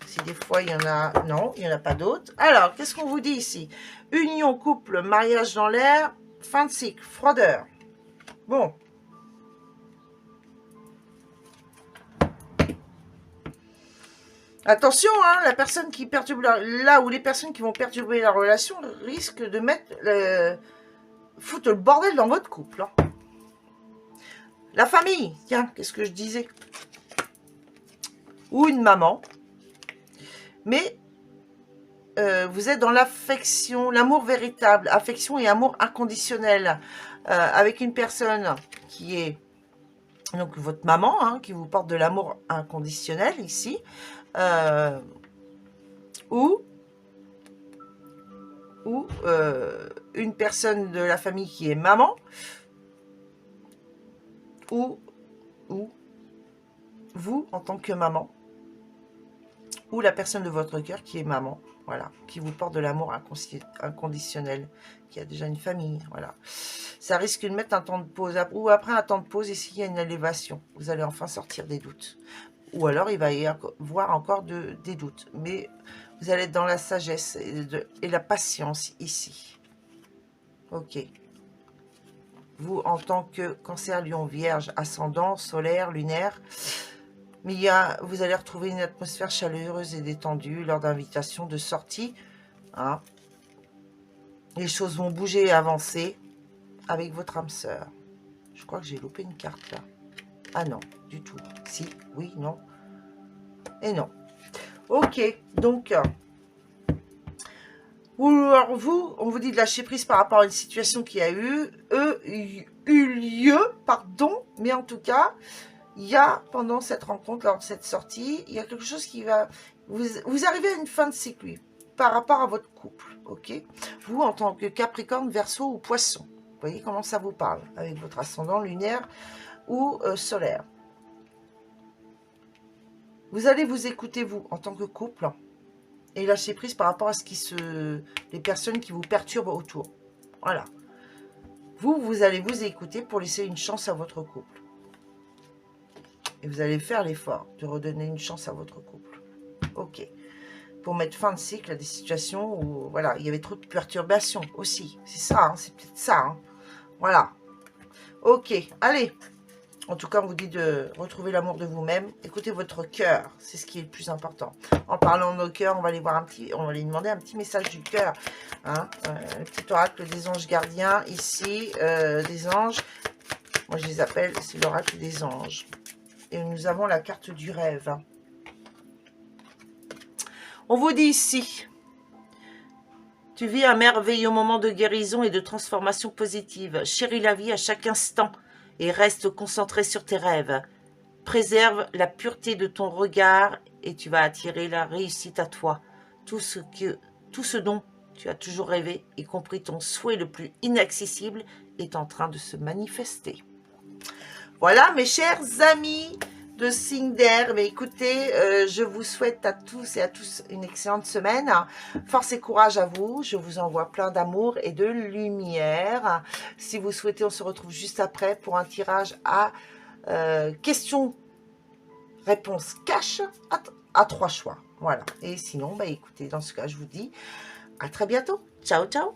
Si des fois il y en a... Non, il n'y en a pas d'autres. Alors, qu'est-ce qu'on vous dit ici? Union, couple, mariage dans l'air, fin de cycle, froideur. Bon. Attention, hein, la personne qui perturbe là où les personnes qui vont perturber la relation risquent de mettre foutre le bordel dans votre couple. Hein. La famille, tiens, qu'est-ce que je disais? Ou une maman. Mais vous êtes dans l'affection, l'amour véritable, affection et amour inconditionnel avec une personne qui est donc votre maman, hein, qui vous porte de l'amour inconditionnel ici, ou une personne de la famille qui est maman, ou vous en tant que maman, ou la personne de votre cœur qui est maman, voilà, qui vous porte de l'amour inconditionnel, qui a déjà une famille, voilà. Ça risque de mettre un temps de pause, ou après un temps de pause, ici il y a une élévation, vous allez enfin sortir des doutes. Ou alors il va y avoir encore des doutes, mais vous allez être dans la sagesse et la patience ici. Ok. Vous, en tant que Cancer, Lion, Vierge, ascendant, solaire, lunaire, mais vous allez retrouver une atmosphère chaleureuse et détendue lors d'invitations de sortie. Hein. Les choses vont bouger et avancer avec votre âme sœur. Je crois que j'ai loupé une carte là. Ah non, du tout. Si, oui, non. Et non. Ok, donc... vous, on vous dit de lâcher prise par rapport à une situation qui a eu lieu, pardon, mais en tout cas, il y a, pendant cette rencontre, lors de cette sortie, il y a quelque chose qui va... Vous arrivez à une fin de cycle, par rapport à votre couple, ok? Vous, en tant que Capricorne, Verseau ou Poisson, vous voyez comment ça vous parle, avec votre ascendant lunaire ou solaire. Vous allez vous écouter, vous, en tant que couple, et lâcher prise par rapport à les personnes qui vous perturbent autour. Voilà. Vous allez vous écouter pour laisser une chance à votre couple. Et vous allez faire l'effort de redonner une chance à votre couple. Ok. Pour mettre fin de cycle à des situations où, voilà, il y avait trop de perturbations aussi. C'est ça, hein, c'est peut-être ça. Hein. Voilà. Ok, allez. En tout cas, on vous dit de retrouver l'amour de vous-même. Écoutez votre cœur, c'est ce qui est le plus important. En parlant de nos cœurs, on va aller voir on va aller demander un petit message du cœur. Hein, le petit oracle des anges gardiens, ici, des anges. Moi, je les appelle, c'est l'oracle des anges. Et nous avons la carte du rêve. On vous dit ici, tu vis un merveilleux moment de guérison et de transformation positive. Chéris la vie à chaque instant. Et reste concentré sur tes rêves. préserve la pureté de ton regard et tu vas attirer la réussite à toi. Tout ce dont tu as toujours rêvé, y compris ton souhait le plus inaccessible, est en train de se manifester. Voilà mes chers amis de signe d'air, mais écoutez, je vous souhaite à tous et à tous une excellente semaine. Force et courage à vous, je vous envoie plein d'amour et de lumière. Si vous souhaitez, on se retrouve juste après pour un tirage à questions-réponses cash à 3 choix. Voilà, et sinon, bah, écoutez, dans ce cas, je vous dis à très bientôt. Ciao, ciao.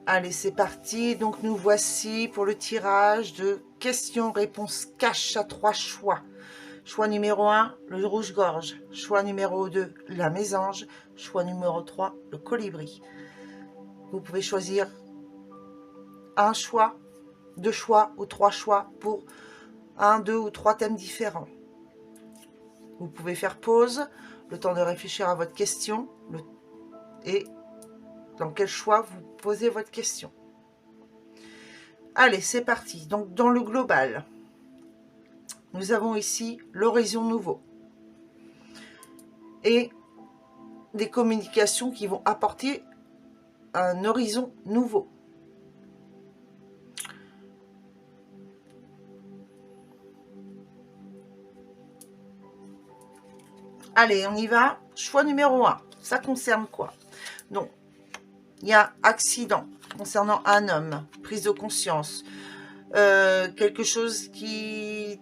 Allez, c'est parti. Donc, nous voici pour le tirage de questions-réponses cash à 3 choix. Choix numéro 1, le rouge-gorge. Choix numéro 2, la mésange. Choix numéro 3, le colibri. Vous pouvez choisir un choix, 2 choix ou 3 choix pour 1, 2 ou 3 thèmes différents. Vous pouvez faire pause, le temps de réfléchir à votre question et dans quel choix vous posez votre question. Allez, c'est parti. Donc, dans le global, nous avons ici l'horizon nouveau et des communications qui vont apporter un horizon nouveau. Allez, on y va. Choix numéro 1. Ça concerne quoi? Donc, il y a accident concernant un homme, prise de conscience, quelque chose qui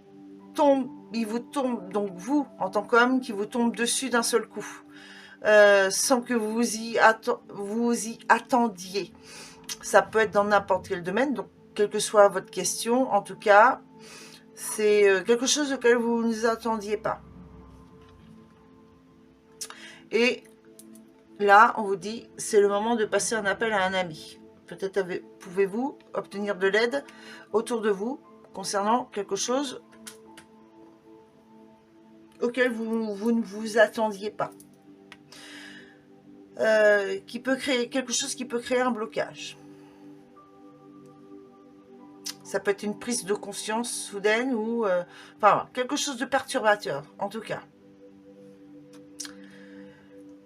tombe, il vous tombe, donc vous, en tant qu'homme, qui vous tombe dessus d'un seul coup, sans que vous y attendiez. Ça peut être dans n'importe quel domaine, donc quelle que soit votre question, en tout cas, c'est quelque chose auquel vous ne vous attendiez pas. Et là, on vous dit, c'est le moment de passer un appel à un ami. Peut-être pouvez-vous obtenir de l'aide autour de vous concernant quelque chose auquel vous ne vous attendiez pas. Qui peut créer quelque chose qui peut créer un blocage. Ça peut être une prise de conscience soudaine ou enfin quelque chose de perturbateur en tout cas.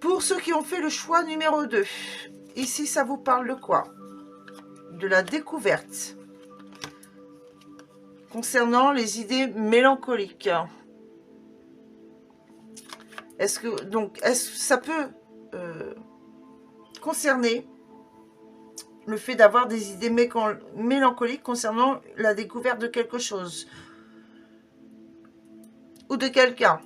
Pour ceux qui ont fait le choix numéro 2, ici ça vous parle de quoi? De la découverte concernant les idées mélancoliques. Est-ce que ça peut concerner le fait d'avoir des idées mélancoliques concernant la découverte de quelque chose ou de quelqu'un?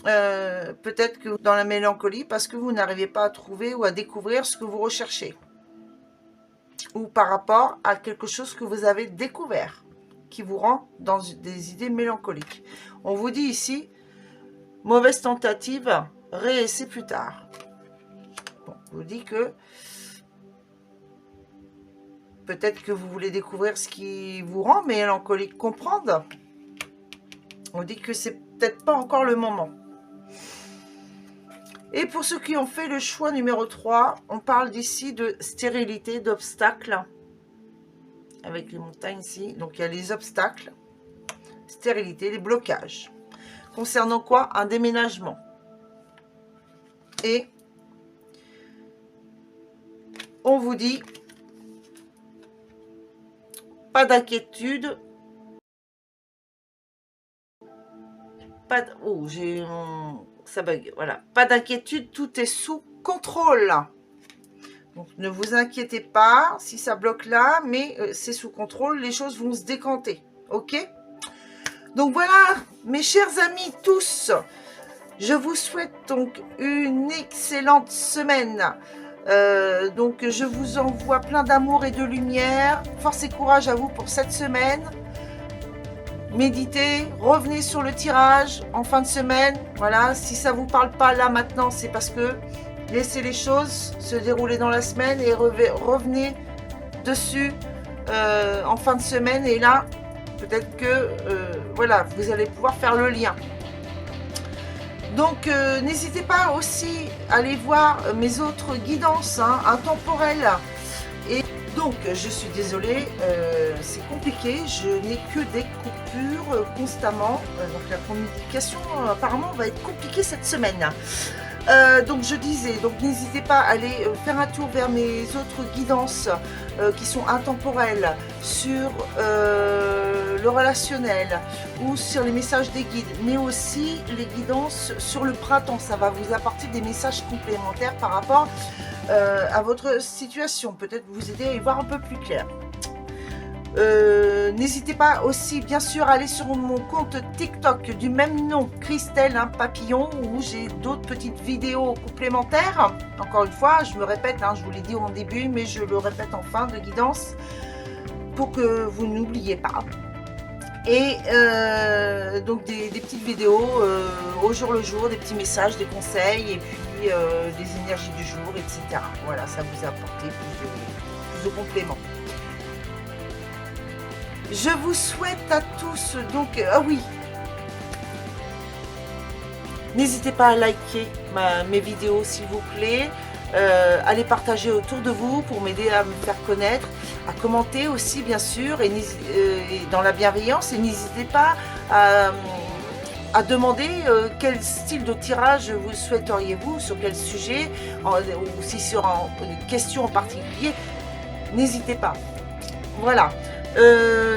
Peut-être que dans la mélancolie parce que vous n'arrivez pas à trouver ou à découvrir ce que vous recherchez, ou par rapport à quelque chose que vous avez découvert qui vous rend dans des idées mélancoliques. On vous dit ici, mauvaise tentative, réessayer plus tard. Bon, on vous dit que peut-être que vous voulez découvrir ce qui vous rend mélancolique, comprendre. On dit que c'est peut-être pas encore le moment. Et pour ceux qui ont fait le choix numéro 3, on parle d'ici de stérilité, d'obstacles. Avec les montagnes ici. Donc il y a les obstacles, stérilité, les blocages. Concernant quoi? Un déménagement. Et on vous dit, pas d'inquiétude. Pas de... Oh, j'ai... Ça bug, voilà. Pas d'inquiétude, tout est sous contrôle. Donc, ne vous inquiétez pas si ça bloque là, mais c'est sous contrôle, les choses vont se décanter. Ok? Donc voilà, mes chers amis tous, je vous souhaite donc une excellente semaine. Donc, je vous envoie plein d'amour et de lumière. Force et courage à vous pour cette semaine. méditez, revenez sur le tirage en fin de semaine. Voilà, si ça vous parle pas là maintenant, c'est parce que laissez les choses se dérouler dans la semaine et revenez dessus en fin de semaine. Et là, peut-être que voilà, vous allez pouvoir faire le lien. Donc, n'hésitez pas aussi à aller voir mes autres guidances intemporelles. Et donc, je suis désolée, c'est compliqué, je n'ai que des coupures constamment. Donc, la communication, apparemment, va être compliquée cette semaine. Donc, je disais, donc n'hésitez pas à aller faire un tour vers mes autres guidances qui sont intemporelles sur le relationnel ou sur les messages des guides, mais aussi les guidances sur le printemps. Ça va vous apporter des messages complémentaires par rapport à votre situation, peut-être vous aider à y voir un peu plus clair. N'hésitez pas aussi bien sûr à aller sur mon compte TikTok du même nom, Christelle Papillon, où j'ai d'autres petites vidéos complémentaires. Encore une fois, je me répète, je vous l'ai dit en début, mais je le répète en fin de guidance pour que vous n'oubliez pas. Et donc des petites vidéos au jour le jour, des petits messages, des conseils et puis des énergies du jour, etc. Voilà, ça vous a apporté plus de compléments. Je vous souhaite à tous, donc, ah oui, n'hésitez pas à liker mes vidéos s'il vous plaît, à les partager autour de vous pour m'aider à me faire connaître, à commenter aussi bien sûr, et dans la bienveillance, et n'hésitez pas à demander quel style de tirage vous souhaiteriez-vous, sur quel sujet, ou si sur une question en particulier, n'hésitez pas. Voilà.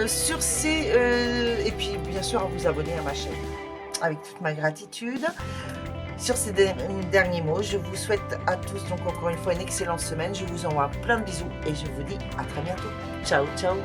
Sur ces et puis bien sûr à vous abonner à ma chaîne avec toute ma gratitude. Sur ces derniers mots, je vous souhaite à tous donc encore une fois une excellente semaine. Je vous envoie plein de bisous et je vous dis à très bientôt. Ciao ciao.